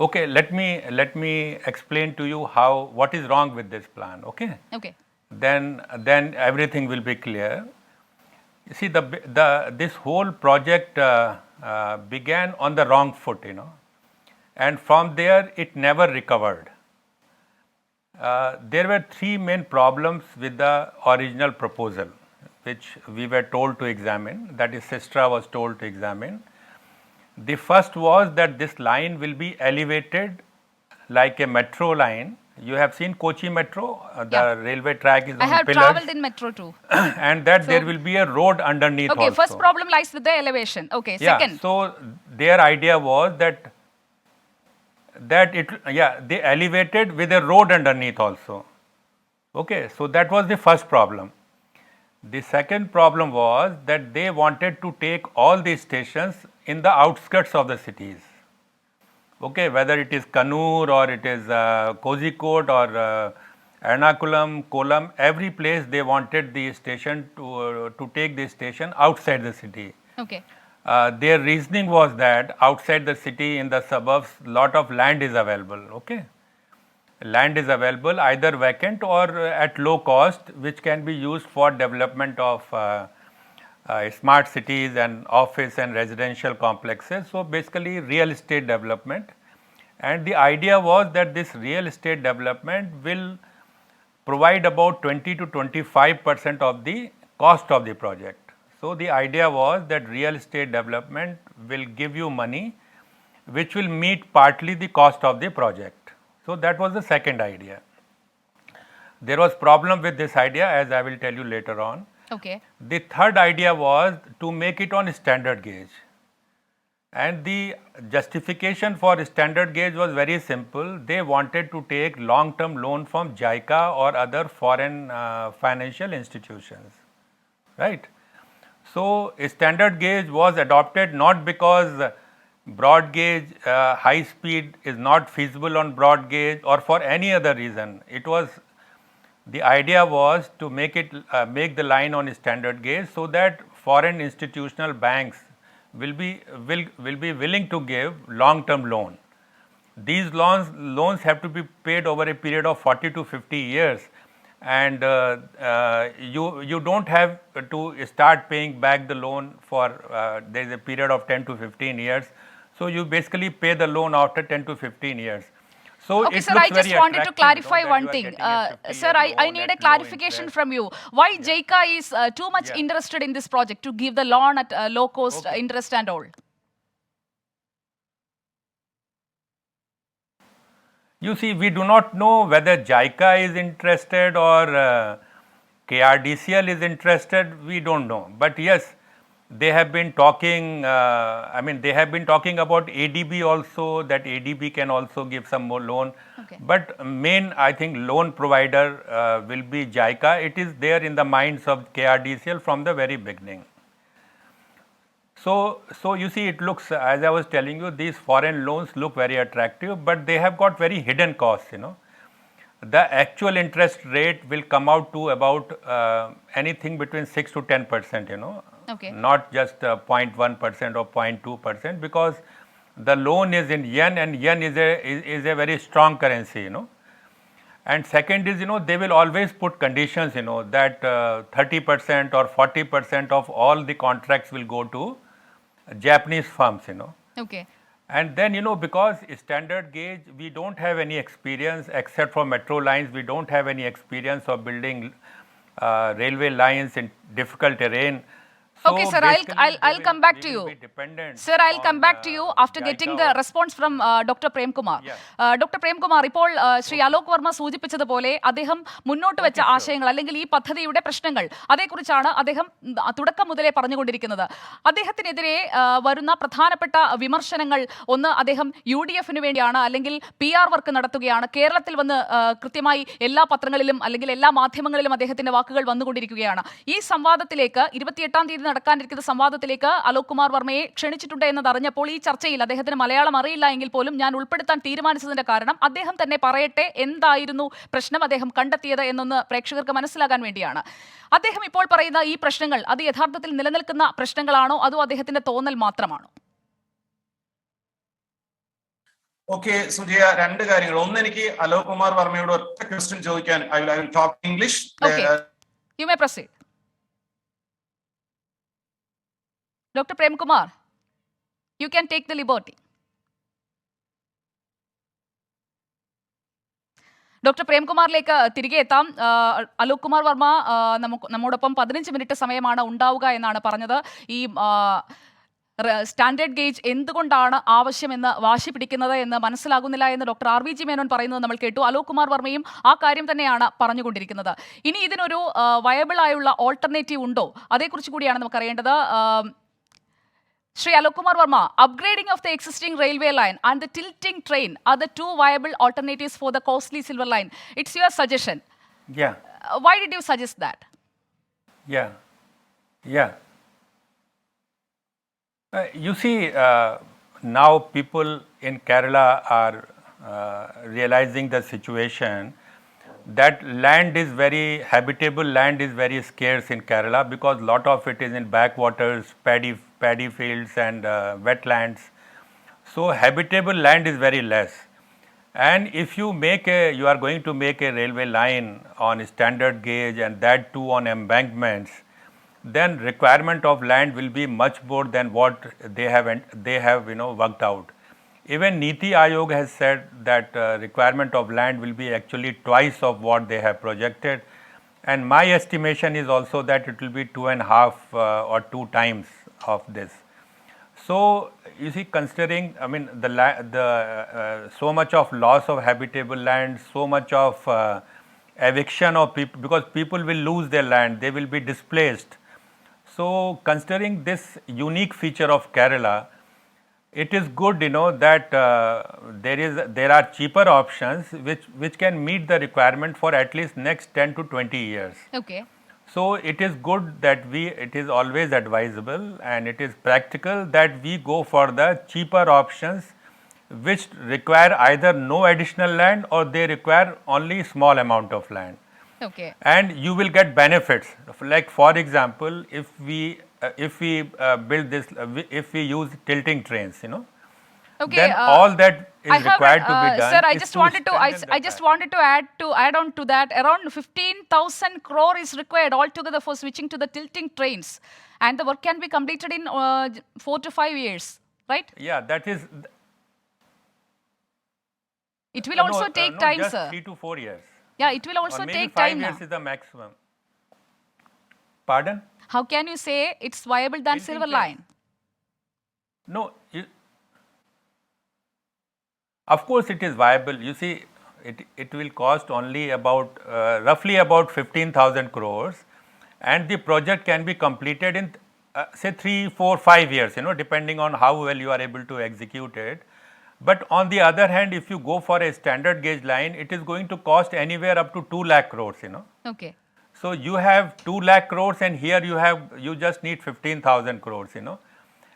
okay, let me explain to you what is wrong with this plan. Okay. Okay. Then everything will be clear. You see, this whole project began on the wrong foot, and from there it never recovered. There were three main problems with the original proposal, which we were told to examine, that is Sistra was told to examine. The first was that this line will be elevated like a metro line. You have seen Kochi Metro, the railway track is I on have pillars. traveled in metro too. And that there will be a road underneath Okay, also. first problem lies with the elevation. Okay, Yeah, second. so their idea was that they elevated with a road underneath also. Okay, so that was the first problem. The second problem was that they wanted to take all these stations in the outskirts of the cities. Okay, whether it is Kannur or it is Kozhikode or Ernakulam, Kollam, every place they wanted the station to take the station outside the city. Okay. Their reasoning was that outside the city in the suburbs, lot of land is available. Okay, land is available either vacant or at low cost, which can be used for development of smart cities and office and residential complexes. So basically real estate development, and the idea was that this real estate development will provide about 20 to 25% of the cost of the project. So the idea was that real estate development will give you money which will meet partly the cost of the project. So that was the second idea. There was problem with this idea, as I will tell you later on. Okay. The third idea was to make it on standard gauge, and the justification for standard gauge was very simple. They wanted to take long term loan from JICA or other foreign financial institutions, right. So standard gauge was adopted not because broad gauge high speed is not feasible on broad gauge or for any other reason. It was, the idea was to make the line on standard gauge so that foreign institutional banks will be willing to give long term loan. These loans have to be paid over a period of 40 to 50 years, and you don't have to start paying back the loan for there is a period of 10 to 15 years. So you basically pay the loan after 10 to 15 years. So Okay, it sir, looks I just very wanted to attractive, clarify that one you are thing. getting a 50-year Sir, I loan need at a low clarification interest. from you. Why JICA is too much Yeah. interested in this project to give the loan at low cost Okay. interest and all? You see, we do not know whether JICA is interested or KRDCL is interested. We don't know. But yes, they have been talking. They have been talking about ADB also. That ADB can also give some more loan. Okay. But main, I think, loan provider will be JICA. It is there in the minds of KRDCL from the very beginning. So you see, it looks, as I was telling you, these foreign loans look very attractive, but they have got very hidden costs, The actual interest rate will come out to about anything between 6 to 10%, Okay. Not just 0.1% or 0.2%, because the loan is in yen, and yen is a very strong currency, And second is, they will always put conditions, that 30% or 40% of all the contracts will go to Japanese firms, Okay. And then, because standard gauge, we don't have any experience except for metro lines. We don't have any experience of building railway lines in difficult terrain. Okay, sir, I'll come back to you. Sir, I'll come back to you after getting the response from Dr. Prem Kumar. Dr. Prem Kumar, ഇപ്പോൾ ശ്രീ അലോക് വർമ്മ സൂചിപ്പിച്ചതുപോലെ അദ്ദേഹം മുന്നോട്ട് വെച്ച ആശയങ്ങൾ അല്ലെങ്കിൽ ഈ പദ്ധതിയുടെ പ്രശ്നങ്ങൾ അതേക്കുറിച്ചാണ് അദ്ദേഹം തുടക്കം മുതലേ പറഞ്ഞുകൊണ്ടിരിക്കുന്നത്. അദ്ദേഹത്തിനെതിരെ വരുന്ന പ്രധാനപ്പെട്ട വിമർശനങ്ങൾ, ഒന്ന്, അദ്ദേഹം UDF-ന് വേണ്ടിയാണ് അല്ലെങ്കിൽ PR വർക്ക് നടത്തുകയാണ്. കേരളത്തിൽ വന്ന് കൃത്യമായി എല്ലാ പത്രങ്ങളിലും അല്ലെങ്കിൽ എല്ലാ മാധ്യമങ്ങളിലും അദ്ദേഹത്തിന്റെ വാക്കുകൾ വന്നുകൊണ്ടിരിക്കുകയാണ്. ഈ സംവാദത്തിലേക്ക് 28-ാം തീയതി നടക്കാനിരിക്കുന്ന സംവാദത്തിലേക്ക് അലോക് കുമാർ വർമ്മയെ ക്ഷണിച്ചിട്ടുണ്ട് എന്നതറിഞ്ഞപ്പോൾ ഈ ചർച്ചയിൽ അദ്ദേഹത്തിന് മലയാളം അറിയില്ല എങ്കിൽ പോലും ഞാൻ ഉൾപ്പെടുത്താൻ തീരുമാനിച്ചതിന്റെ കാരണം അദ്ദേഹം തന്നെ പറയട്ടെ എന്തായിരുന്നു പ്രശ്നം അദ്ദേഹം കണ്ടെത്തിയത് എന്നൊന്ന് പ്രേക്ഷകർക്ക് മനസ്സിലാകാൻ വേണ്ടിയാണ്. അദ്ദേഹം ഇപ്പോൾ പറയുന്ന ഈ പ്രശ്നങ്ങൾ അത് യഥാർത്ഥത്തിൽ നിലനിൽക്കുന്ന പ്രശ്നങ്ങളാണോ അതോ അദ്ദേഹത്തിന്റെ തോന്നൽ മാത്രമാണോ? ഓക്കെ സുജയ, രണ്ട് കാര്യങ്ങൾ. ഒന്ന്, എനിക്ക് അലോക് കുമാർ വർമ്മയോട് ഒറ്റ ക്വസ്റ്റ്യൻ ചോദിക്കാൻ. I will talk English. You may proceed. Dr. Prem Kumar, you can take the liberty. Doctor പ്രേംകുമാറിലേക്ക് തിരികെ എത്താം. അലോക് കുമാർ വർമ്മ നമ്മോടൊപ്പം 15 മിനിറ്റ് സമയമാണ് ഉണ്ടാവുക എന്നാണ് പറഞ്ഞത്. ഈ സ്റ്റാൻഡേർഡ് ഗേജ് എന്തുകൊണ്ടാണ് ആവശ്യമെന്ന് വാശി പിടിക്കുന്നത് എന്ന് മനസ്സിലാകുന്നില്ല എന്ന് ഡോക്ടർ RVG മേനോൻ പറയുന്നത് നമ്മൾ കേട്ടു. അലോക് കുമാർ വർമ്മയും ആ കാര്യം തന്നെയാണ് പറഞ്ഞുകൊണ്ടിരിക്കുന്നത്. ഇനി ഇതിനൊരു വയബിൾ ആയുള്ള ഓൾട്ടർനേറ്റീവ് ഉണ്ടോ, അതേക്കുറിച്ച് കൂടിയാണ് നമുക്കറിയേണ്ടത്. Shri Alok Kumar Varma, upgrading of the existing railway line and the tilting train are the two viable alternatives for the costly Silver Line. It's your suggestion. Yeah. Why did you suggest that? Yeah. You see, now people in Kerala are realizing the situation that land is very habitable, land is very scarce in Kerala because lot of it is in backwaters, paddy fields and wetlands. So habitable land is very less. And if you are going to make a railway line on standard gauge and that too on embankments, then requirement of land will be much more than what they have worked out. Even Niti Aayog has said that requirement of land will be actually twice of what they have projected, and my estimation is also that it will be 2.5 or 2 times of this. So you see, considering, I mean, so much of loss of habitable land, so much of eviction of people, because people will lose their land, they will be displaced. So considering this unique feature of Kerala, it is good, that there are cheaper options which can meet the requirement for at least next 10 to 20 years. Okay. So it is good that it is always advisable and it is practical that we go for the cheaper options which require either no additional land or they require only small amount of land. Okay. And you will get benefits. Like for example, if we build this, if we use tilting trains, Okay, then all that is I have required to be done. Sir, I is just to wanted to strengthen I the just track. wanted to add on to that around 15,000 crore is required altogether for switching to the tilting trains, and the work can be completed in 4 to 5 years, right? Yeah, that is. It will also take no, time, just sir. 3 to 4 years. Yeah, it will also Or maybe take 5 time years now. is the maximum. Pardon? How can you say it's viable than Tilting Silver trains. Line? No, of course it is viable. You see, it will cost only about roughly about 15,000 crores, and the project can be completed in say 3, 4, 5 years. Depending on how well you are able to execute it. But on the other hand, if you go for a standard gauge line, it is going to cost anywhere up to 2 lakh crores. Okay. So you have 2 lakh crores, and here you just need 15,000 crores.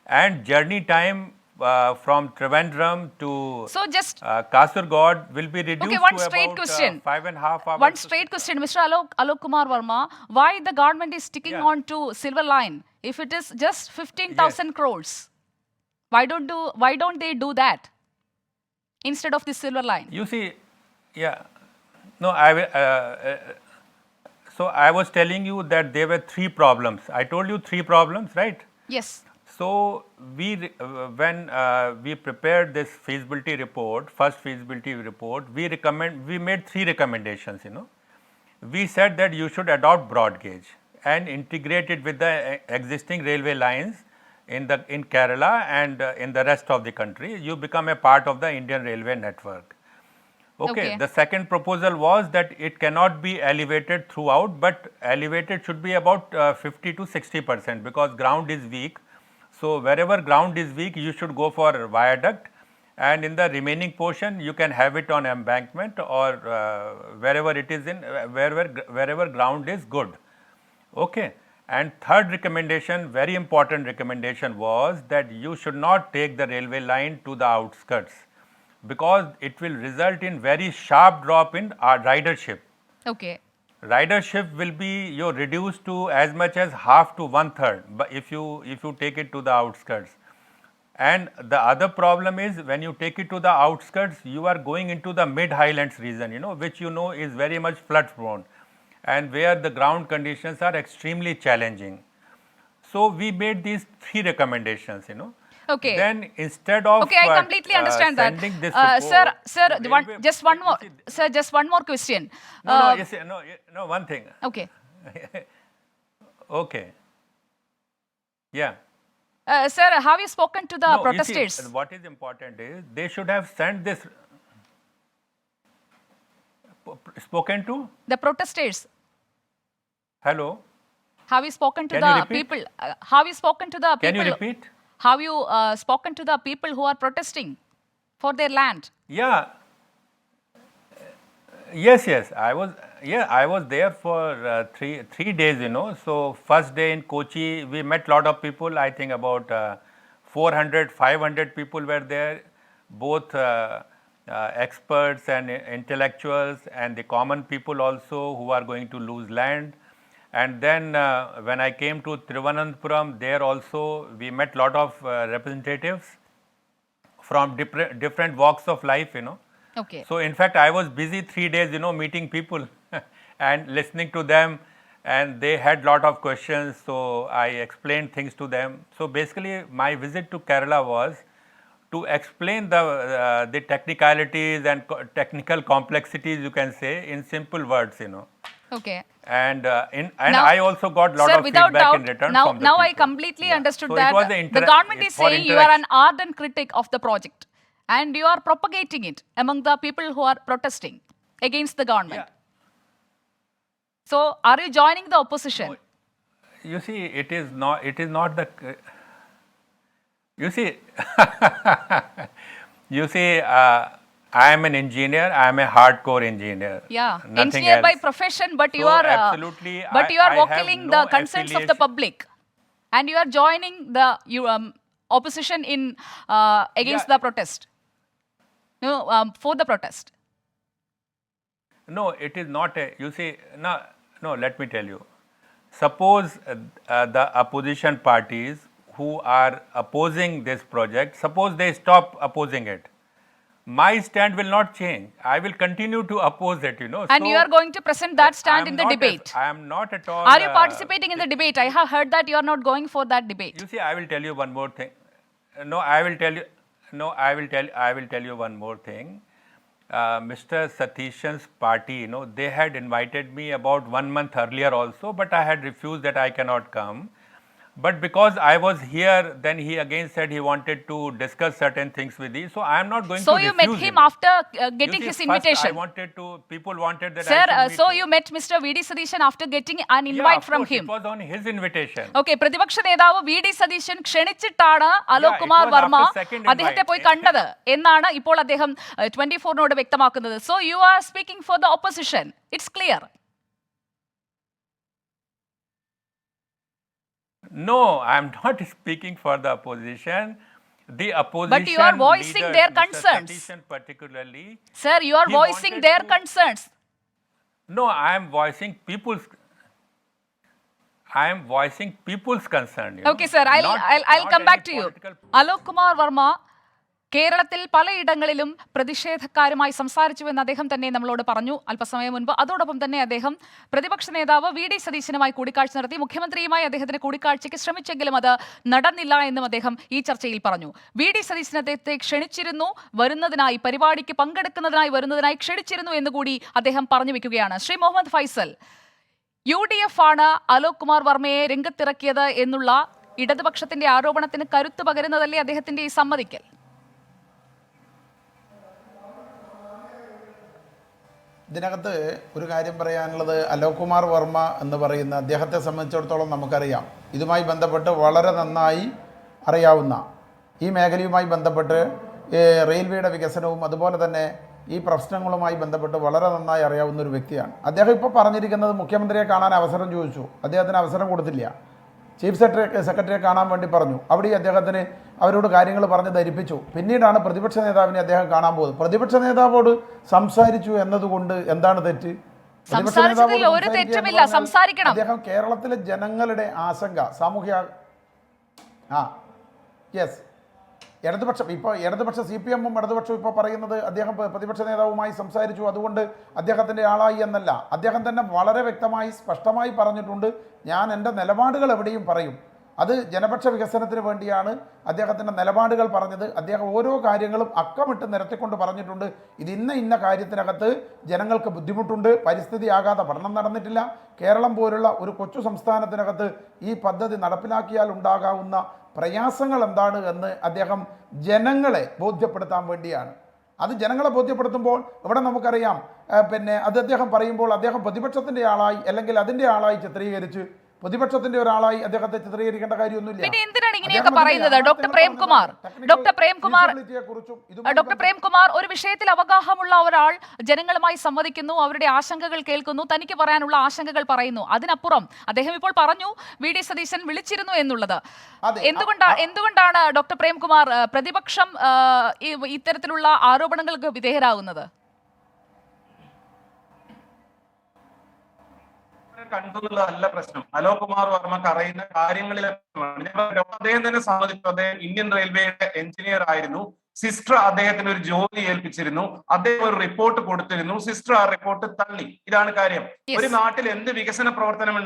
And journey time from Trivandrum to So just Kasargod will be reduced okay, one to straight about question. 5.5 hours. One straight question, Mr. Alok Kumar Verma. Why the government is sticking Yeah. on to Silver Line if it is just 15,000 crores? Why don't they do that instead of the Silver Line? You see, yeah, no, so I was telling you that there were 3 problems. I told you 3 problems, right? Yes. So when we prepared this feasibility report, first feasibility report, we made 3 recommendations. We said that you should adopt broad gauge and integrate it with the existing railway lines in Kerala and in the rest of the country. You become a part of the Indian railway network. Okay. The second proposal was that it cannot be elevated throughout, but elevated should be about 50 to 60% because ground is weak. So wherever ground is weak, you should go for viaduct, and in the remaining portion, you can have it on embankment or wherever it is wherever ground is good. Okay. And third recommendation, very important recommendation, was that you should not take the railway line to the outskirts because it will result in very sharp drop in ridership. Okay. Ridership will be reduced to as much as half to 1/3, but if you take it to the outskirts. And the other problem is when you take it to the outskirts, you are going into the mid highlands region, which is very much flood prone and where the ground conditions are extremely challenging. So we made these 3 recommendations. Okay. Then instead of Okay, I completely understand that. sending this report, Sir, the one, railway- just one more. you see- Sir, just one more question. No, one thing. Okay. Okay. Yeah. Sir, have you spoken to the No, you see, protesters? what is important is they should have sent this spoken to. The protesters. Hello. Have you spoken to Can you the repeat? people? Have you spoken to the people? Can you repeat? Have you spoken to the people who are protesting for their land? Yeah. Yes. I was there for 3 days. So first day in Kochi, we met lot of people. I think about 400, 500 people were there, both experts and intellectuals, and the common people also who are going to lose land. And then when I came to Thiruvananthapuram, there also we met lot of representatives from different walks of life, Okay. So in fact, I was busy 3 days, meeting people and listening to them, and they had lot of questions. So I explained things to them. So basically, my visit to Kerala was to explain the technicalities and technical complexities, you can say, in simple words, Okay. And Now, I also got lot sir, of without feedback in doubt, return now, from the now I people. completely Yeah. understood So that it was the government is for saying you are an interaction. ardent critic of the project and you are propagating it among the people who are protesting against the government. Yeah. So, are you joining the opposition? You see, it is not the, you see, you see, I am an engineer, I am a hardcore engineer. Yeah, Nothing engineer by else. profession, but you So are absolutely, but you are I have vocaling no the concerns of the affiliation. public, and you are joining the opposition in against Yeah. the protest. No, for the protest. No, it is not a, you see, no, let me tell you. Suppose the opposition parties who are opposing this project, suppose they stop opposing it. My stand will not change. I will continue to oppose it, And So, you are going to present that stand in the debate. I am not at all. Are you participating in the debate? I have heard that you are not going for that debate. You see, I will tell you one more thing. No, I will tell you. No, I will tell you one more thing. Mr. Satishan's party, they had invited me about 1 month earlier also, but I had refused that I cannot come. But because I was here, then he again said he wanted to discuss certain things with me. So I am not going So to you refuse met him him. after You getting see, his first invitation. people wanted that Sir, I should meet so him. you met Mr. V.D. Sadishan after getting an Yeah, invite of from course, him. it was on his invitation. Okay പ്രതിപക്ഷ നേതാവ് വി ഡി സതീശൻ ക്ഷണിച്ചിട്ടാണ് Alok it Kumar was Varma after second അദ്ദേഹത്തെ invite. പോയി കണ്ടത് എന്നാണ് ഇപ്പോൾ അദ്ദേഹം 24-നോട് വ്യക്തമാക്കുന്നത്. So you are speaking for the opposition. It's clear. No, I am not speaking for the opposition. The opposition. But you are voicing leader, their Mr. concerns. Satishan particularly. Sir, you are he voicing wanted their to- concerns. No, I am voicing people's concern. Okay, sir, I'll come back to you. Alok Kumar Varma കേരളത്തിൽ പലയിടങ്ങളിലും പ്രതിഷേധക്കാരുമായി സംസാരിച്ചുവെന്ന് അദ്ദേഹം തന്നെ നമ്മളോട് പറഞ്ഞു അല്പസമയം മുൻപ്. അതോടൊപ്പം തന്നെ അദ്ദേഹം പ്രതിപക്ഷ നേതാവ് വി ഡി സതീശനുമായി കൂടിക്കാഴ്ച നടത്തി. മുഖ്യമന്ത്രിയുമായി അദ്ദേഹത്തിന് കൂടിക്കാഴ്ചയ്ക്ക് ശ്രമിച്ചെങ്കിലും അത് നടന്നില്ല എന്നും അദ്ദേഹം ഈ ചർച്ചയിൽ പറഞ്ഞു. വി ഡി സതീശൻ അദ്ദേഹത്തെ ക്ഷണിച്ചിരുന്നു, വരുന്നതിനായി പരിപാടിക്ക് പങ്കെടുക്കുന്നതിനായി വരുന്നതിനായി ക്ഷണിച്ചിരുന്നു എന്നുകൂടി അദ്ദേഹം പറഞ്ഞു വെക്കുകയാണ്. ശ്രീ മുഹമ്മദ് ഫൈസൽ, UDF ആണ് അലോക് കുമാർ വർമ്മയെ രംഗത്തിറക്കിയത് എന്നുള്ള ഇടതുപക്ഷത്തിന്റെ ആരോപണത്തിന് കരുത്ത് പകരുന്നതല്ലേ അദ്ദേഹത്തിന്റെ ഈ സമ്മതിക്കൽ? ഇതിനകത്ത് ഒരു കാര്യം പറയാനുള്ളത്, അലോക് കുമാർ വർമ്മ എന്ന് പറയുന്ന അദ്ദേഹത്തെ സംബന്ധിച്ചിടത്തോളം നമുക്കറിയാം, ഇതുമായി ബന്ധപ്പെട്ട് വളരെ നന്നായി അറിയാവുന്ന, ഈ മേഖലയുമായി ബന്ധപ്പെട്ട് റെയിൽവേയുടെ വികസനവും അതുപോലെ തന്നെ ഈ പ്രശ്നങ്ങളുമായി ബന്ധപ്പെട്ട് വളരെ നന്നായി അറിയാവുന്ന ഒരു വ്യക്തിയാണ്. അദ്ദേഹം ഇപ്പോൾ പറഞ്ഞിരിക്കുന്നത് മുഖ്യമന്ത്രിയെ കാണാൻ അവസരം ചോദിച്ചു, അദ്ദേഹത്തിന് അവസരം കൊടുത്തില്ല. ചീഫ് സെക്രട്ടറിയെ കാണാൻ വേണ്ടി പറഞ്ഞു, അവിടെ അദ്ദേഹത്തിന് അവരോട് കാര്യങ്ങൾ പറഞ്ഞ് ധരിപ്പിച്ചു. പിന്നീടാണ് പ്രതിപക്ഷ നേതാവിനെ അദ്ദേഹം കാണാൻ പോകുന്നത്. പ്രതിപക്ഷ നേതാവോട് സംസാരിച്ചു എന്നതുകൊണ്ട് എന്താണ് തെറ്റ്? അദ്ദേഹം കേരളത്തിലെ ജനങ്ങളുടെ ആശങ്ക, സാമൂഹ്യ യെസ് ഇടതുപക്ഷം ഇപ്പോൾ ഇടതുപക്ഷ CPM-ഉം ഇടതുപക്ഷവും ഇപ്പോൾ പറയുന്നത് അദ്ദേഹം പ്രതിപക്ഷ നേതാവുമായി സംസാരിച്ചു, അതുകൊണ്ട് അദ്ദേഹത്തിൻ്റെ ആളായി എന്നല്ല. അദ്ദേഹം തന്നെ വളരെ വ്യക്തമായി സ്പഷ്ടമായി പറഞ്ഞിട്ടുണ്ട്, ഞാൻ എൻ്റെ നിലപാടുകൾ എവിടെയും പറയും. അത് ജനപക്ഷ വികസനത്തിന് വേണ്ടിയാണ് അദ്ദേഹത്തിൻ്റെ നിലപാടുകൾ പറഞ്ഞത്. അദ്ദേഹം ഓരോ കാര്യങ്ങളും അക്കമിട്ട് നിരത്തിക്കൊണ്ട് പറഞ്ഞിട്ടുണ്ട്, ഇത് ഇന്ന കാര്യത്തിനകത്ത് ജനങ്ങൾക്ക് ബുദ്ധിമുട്ടുണ്ട്, പരിസ്ഥിതി ആഘാത പഠനം നടന്നിട്ടില്ല, കേരളം പോലുള്ള ഒരു കൊച്ചു സംസ്ഥാനത്തിനകത്ത് ഈ പദ്ധതി നടപ്പിലാക്കിയാൽ ഉണ്ടാകാവുന്ന പ്രയാസങ്ങൾ എന്താണ് എന്ന് അദ്ദേഹം ജനങ്ങളെ ബോധ്യപ്പെടുത്താൻ വേണ്ടിയാണ്. അത് ജനങ്ങളെ ബോധ്യപ്പെടുത്തുമ്പോൾ ഇവിടെ നമുക്കറിയാം, പിന്നെ അത് അദ്ദേഹം പറയുമ്പോൾ അദ്ദേഹം പ്രതിപക്ഷത്തിൻ്റെ ആളായി അല്ലെങ്കിൽ അതിൻ്റെ ആളായി ചിത്രീകരിച്ച് പ്രതിപക്ഷത്തിന്റെ ഒരാളായി അദ്ദേഹത്തെ ചിത്രീകരിക്കേണ്ട കാര്യമൊന്നുമില്ല. പിന്നെ എന്തിനാണ് ഇങ്ങനെയൊക്കെ അദ്ദേഹം പറയുന്നത്? അതിന്റെ ഡോക്ടർ പ്രേംകുമാർ ഡോക്ടർ പ്രേംകുമാർ ഒരു വിഷയത്തിൽ അവഗാഹമുള്ള ഒരാൾ ജനങ്ങളുമായി സംവദിക്കുന്നു, അവരുടെ ആശങ്കകൾ കേൾക്കുന്നു, തനിക്ക് പറയാനുള്ള ആശങ്കകൾ പറയുന്നു. അതിനപ്പുറം അദ്ദേഹം ഇപ്പോൾ പറഞ്ഞു വി ഡി സതീശൻ വിളിച്ചിരുന്നു എന്നുള്ളത്. എന്തുകൊണ്ടാണ് ഡോക്ടർ പ്രേംകുമാർ പ്രതിപക്ഷം ഇത്തരത്തിലുള്ള ആരോപണങ്ങൾക്ക് വിധേയരാകുന്നത്? കണ്ടെന്നുള്ളതല്ല പ്രശ്നം. അലോക് കുമാർ വർമ്മക്ക് അറിയുന്ന കാര്യങ്ങളിൽ അദ്ദേഹം തന്നെ സമ്മതിച്ചു. അദ്ദേഹം ഇന്ത്യൻ റെയിൽവേയുടെ എഞ്ചിനീയർ ആയിരുന്നു. സിസ്റ്റർ അദ്ദേഹത്തിന് ഒരു ജോലി ഏൽപ്പിച്ചിരുന്നു. അദ്ദേഹം ഒരു റിപ്പോർട്ട് കൊടുത്തിരുന്നു. സിസ്റ്റർ ആ റിപ്പോർട്ട് തള്ളി. ഇതാണ് കാര്യം. ഒരു നാട്ടിൽ എന്ത് വികസന പ്രവർത്തനം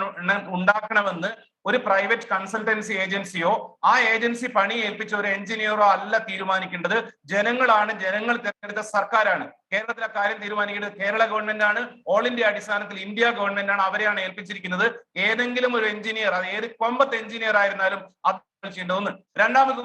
ഉണ്ടാക്കണമെന്ന് ഒരു പ്രൈവറ്റ് കൺസൾട്ടൻസി ഏജൻസിയോ ആ ഏജൻസി പണി ഏൽപ്പിച്ച ഒരു എഞ്ചിനീയറോ അല്ല തീരുമാനിക്കേണ്ടത്. ജനങ്ങളാണ്, ജനങ്ങൾ തിരഞ്ഞെടുത്ത സർക്കാരാണ്. കേരളത്തിലെ കാര്യം തീരുമാനിക്കേണ്ടത് കേരള ഗവൺമെന്റ് ആണ്. ഓൾ ഇന്ത്യ അടിസ്ഥാനത്തിൽ ഇന്ത്യ ഗവൺമെന്റ് ആണ്, അവരെയാണ് ഏൽപ്പിച്ചിരിക്കുന്നത്. ഏതെങ്കിലും ഒരു എഞ്ചിനീയർ, അത് ഏത് കൊമ്പത്ത് എഞ്ചിനീയർ ആയിരുന്നാലും അത് ചെയ്യേണ്ടതെന്ന്. രണ്ടാമത്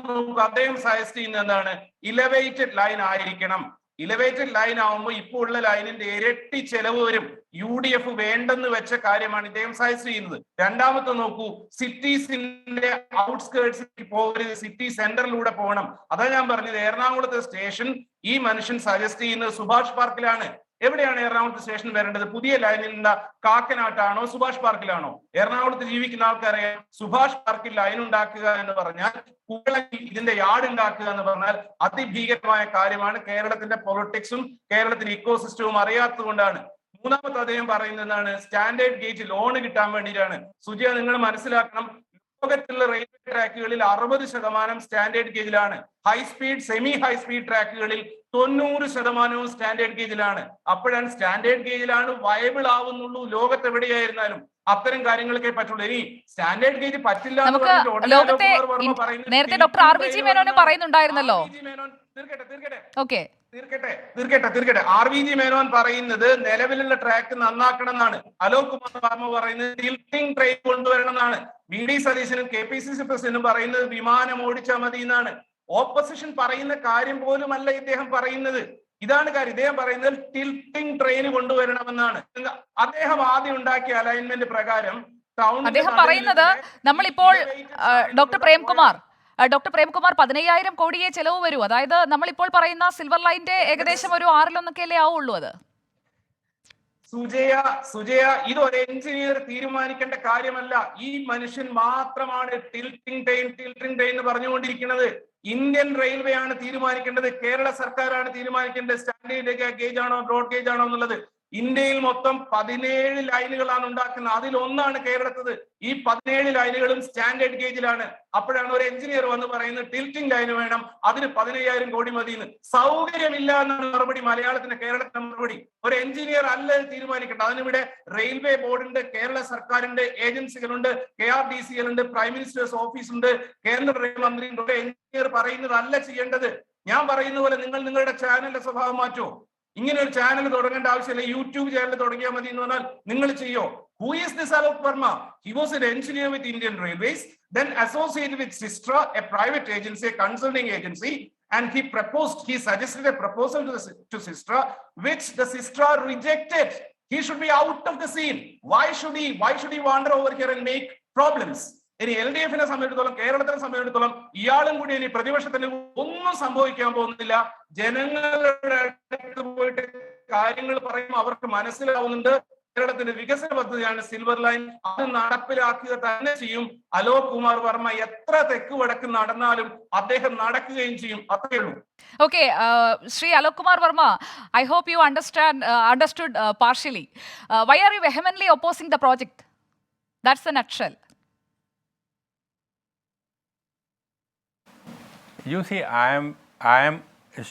അദ്ദേഹം സജസ്റ്റ് ചെയ്യുന്നത് എന്താണ്? ഇലവേറ്റഡ് ലൈൻ ആയിരിക്കണം. ഇലവേറ്റഡ് ലൈൻ ആവുമ്പോൾ ഇപ്പോൾ ഉള്ള ലൈനിന്റെ ഇരട്ടി ചെലവ് വരും. UDF വേണ്ടെന്ന് വെച്ച കാര്യമാണ് ഇദ്ദേഹം സജസ്റ്റ് ചെയ്യുന്നത്. രണ്ടാമത്തെ നോക്കൂ, സിറ്റീസിന്റെ ഔട്ട്സ്കേർട്സിലേക്ക് പോകരുത്, സിറ്റി സെന്ററിലൂടെ പോകണം. അതാ ഞാൻ പറഞ്ഞത്, എറണാകുളത്തെ സ്റ്റേഷൻ ഈ മനുഷ്യൻ സജസ്റ്റ് ചെയ്യുന്നത് സുഭാഷ് പാർക്കിലാണ്. എവിടെയാണ് എറണാകുളത്ത് സ്റ്റേഷൻ വരേണ്ടത്? പുതിയ ലൈനിലുള്ള കാക്കനാട്ടാണോ സുഭാഷ് പാർക്കിലാണോ? എറണാകുളത്ത് ജീവിക്കുന്ന ആൾക്കറിയാം, സുഭാഷ് പാർക്കിൽ ലൈൻ ഉണ്ടാക്കുക എന്ന് പറഞ്ഞാൽ, ഇതിന്റെ യാർഡ് ഉണ്ടാക്കുക എന്ന് പറഞ്ഞാൽ അതിഭീകരമായ കാര്യമാണ്. കേരളത്തിന്റെ പൊളിറ്റിക്സും കേരളത്തിന്റെ ഇക്കോസിസ്റ്റവും അറിയാത്തത് കൊണ്ടാണ്. മൂന്നാമത്തെ അദ്ദേഹം പറയുന്നത് എന്താണ്? സ്റ്റാൻഡേർഡ് ഗേജ് ലോൺ കിട്ടാൻ വേണ്ടിയിട്ടാണ്. സുജിയ, നിങ്ങൾ മനസ്സിലാക്കണം, ലോകത്തുള്ള റെയിൽവേ ട്രാക്കുകളിൽ 60% സ്റ്റാൻഡേർഡ് ഗേജിലാണ്. ഹൈസ്പീഡ്, സെമി ഹൈസ്പീഡ് ട്രാക്കുകളിൽ 90% സ്റ്റാൻഡേർഡ് ഗേജിലാണ്. അപ്പോഴാണ് സ്റ്റാൻഡേർഡ് ഗേജിലാണ് വയബിൾ ആവുന്നുള്ളൂ. ലോകത്ത് എവിടെയായിരുന്നാലും അത്തരം കാര്യങ്ങളൊക്കെ പറ്റുള്ളൂ. ഇനി സ്റ്റാൻഡേർഡ് ഗേജ് പറ്റില്ല എന്ന് പറഞ്ഞിട്ട് ലോകത്തെ നേരത്തെ ഡോക്ടർ RVG മേനോന് പറയുന്നുണ്ടായിരുന്നല്ലോ. തീർക്കട്ടെ. RVG മേനോൻ പറയുന്നത് നിലവിലുള്ള ട്രാക്ക് നന്നാക്കണം എന്നാണ്. അലോക് കുമാർ വർമ്മ പറയുന്നത് ടിൽറ്റിംഗ് ട്രെയിൻ കൊണ്ടുവരണം എന്നാണ്. VD സതീശനും KPCC പ്രസിഡന്റും പറയുന്നത് വിമാനം ഓടിച്ചാൽ മതി എന്നാണ്. ഓപ്പോസിഷൻ പറയുന്ന കാര്യം പോലുമല്ല ഇദ്ദേഹം പറയുന്നത്. ഇതാണ് കാര്യം. ഇദ്ദേഹം പറയുന്നത് ടിൽറ്റിംഗ് ട്രെയിൻ കൊണ്ടുവരണമെന്നാണ്. അദ്ദേഹം ആദ്യം ഉണ്ടാക്കിയ അലൈൻമെന്റ് പ്രകാരം അദ്ദേഹം പറയുന്നത് നമ്മളിപ്പോൾ ഡോക്ടർ പ്രേംകുമാർ 15,000 കോടിയെ ചെലവ് വരൂ. അതായത് നമ്മളിപ്പോൾ പറയുന്ന സിൽവർ ലൈനിന്റെ ഏകദേശം ഒരു 6 ആവുള്ളൂ. അത് സുജയ ഇതൊരു എഞ്ചിനീയർ തീരുമാനിക്കേണ്ട കാര്യമല്ല. ഈ മനുഷ്യൻ മാത്രമാണ് ടിൽറ്റിംഗ് ട്രെയിൻ എന്ന് പറഞ്ഞുകൊണ്ടിരിക്കുന്നത്. ഇന്ത്യൻ റെയിൽവേ ആണ് തീരുമാനിക്കേണ്ടത്. കേരള സർക്കാരാണ് തീരുമാനിക്കേണ്ടത് സ്റ്റാൻഡേർഡ് ഗേജ് ആണോ ബ്രോഡ് ഗേജ് ആണോ എന്നുള്ളത്. ഇന്ത്യയിൽ മൊത്തം 17 ലൈനുകളാണ് ഉണ്ടാക്കുന്നത്. അതിലൊന്നാണ് കേരളത്തത്. ഈ 17 ലൈനുകളും സ്റ്റാൻഡേർഡ് ഗേജിലാണ്. അപ്പോഴാണ് ഒരു എഞ്ചിനീയർ വന്ന് പറയുന്നത് ടിൽറ്റിംഗ് ലൈൻ വേണം, അതിന് 15,000 കോടി മതി എന്ന്. സൗകര്യമില്ല എന്നാണ് മറുപടി. മലയാളത്തിന്റെ കേരളത്തിന്റെ മറുപടി. ഒരു എഞ്ചിനീയർ അല്ല തീരുമാനിക്കേണ്ടത്. അതിനിവിടെ റെയിൽവേ ബോർഡുണ്ട്, കേരള സർക്കാരിന്റെ ഏജൻസികളുണ്ട്, KRDCL ഉണ്ട്, പ്രൈം മിനിസ്റ്റേഴ്സ് ഓഫീസ് ഉണ്ട്, കേന്ദ്ര റെയിൽവേ മന്ത്രിയുണ്ട്. ഒരു എഞ്ചിനീയർ പറയുന്നതല്ല ചെയ്യേണ്ടത്. ഞാൻ പറയുന്ന പോലെ നിങ്ങൾ നിങ്ങളുടെ ചാനലിന്റെ സ്വഭാവം മാറ്റോ? ഇങ്ങനെ ഒരു ചാനൽ തുടങ്ങേണ്ട ആവശ്യമില്ല. യൂട്യൂബ് ചാനൽ തുടങ്ങിയാൽ മതി എന്ന് പറഞ്ഞാൽ നിങ്ങൾ ചെയ്യോ? Who is this Alok Verma? He was an engineer with Indian Railways, then associated with Sistra, a private agency, a consulting agency, and he suggested a proposal to Sistra, which the Sistra rejected. He should be out of the scene. Why should he wander over here and make problems? ഇനി LDFനെ സംബന്ധിച്ചിടത്തോളം, കേരളത്തിനെ സംബന്ധിച്ചിടത്തോളം ഇയാളും കൂടി ഇനി പ്രതിപക്ഷത്തിന് ഒന്നും സംഭവിക്കാൻ പോകുന്നില്ല. ജനങ്ങളുടെ അടുത്ത് പോയിട്ട് കാര്യങ്ങൾ പറയുമ്പോൾ അവർക്ക് മനസ്സിലാവുന്നുണ്ട് കേരളത്തിന്റെ വികസന പദ്ധതിയാണ് സിൽവർ ലൈൻ. അത് നടപ്പിലാക്കുക തന്നെ ചെയ്യും. അലോക് കുമാർ വർമ്മ എത്ര തെക്ക് വടക്ക് നടന്നാലും അദ്ദേഹം നടക്കുകയും ചെയ്യും. അത്രയേ ഉള്ളൂ. Okay, Sri Alok Kumar Verma, I hope you understood partially. Why are you vehemently opposing the project? That's the nutshell. You see, I am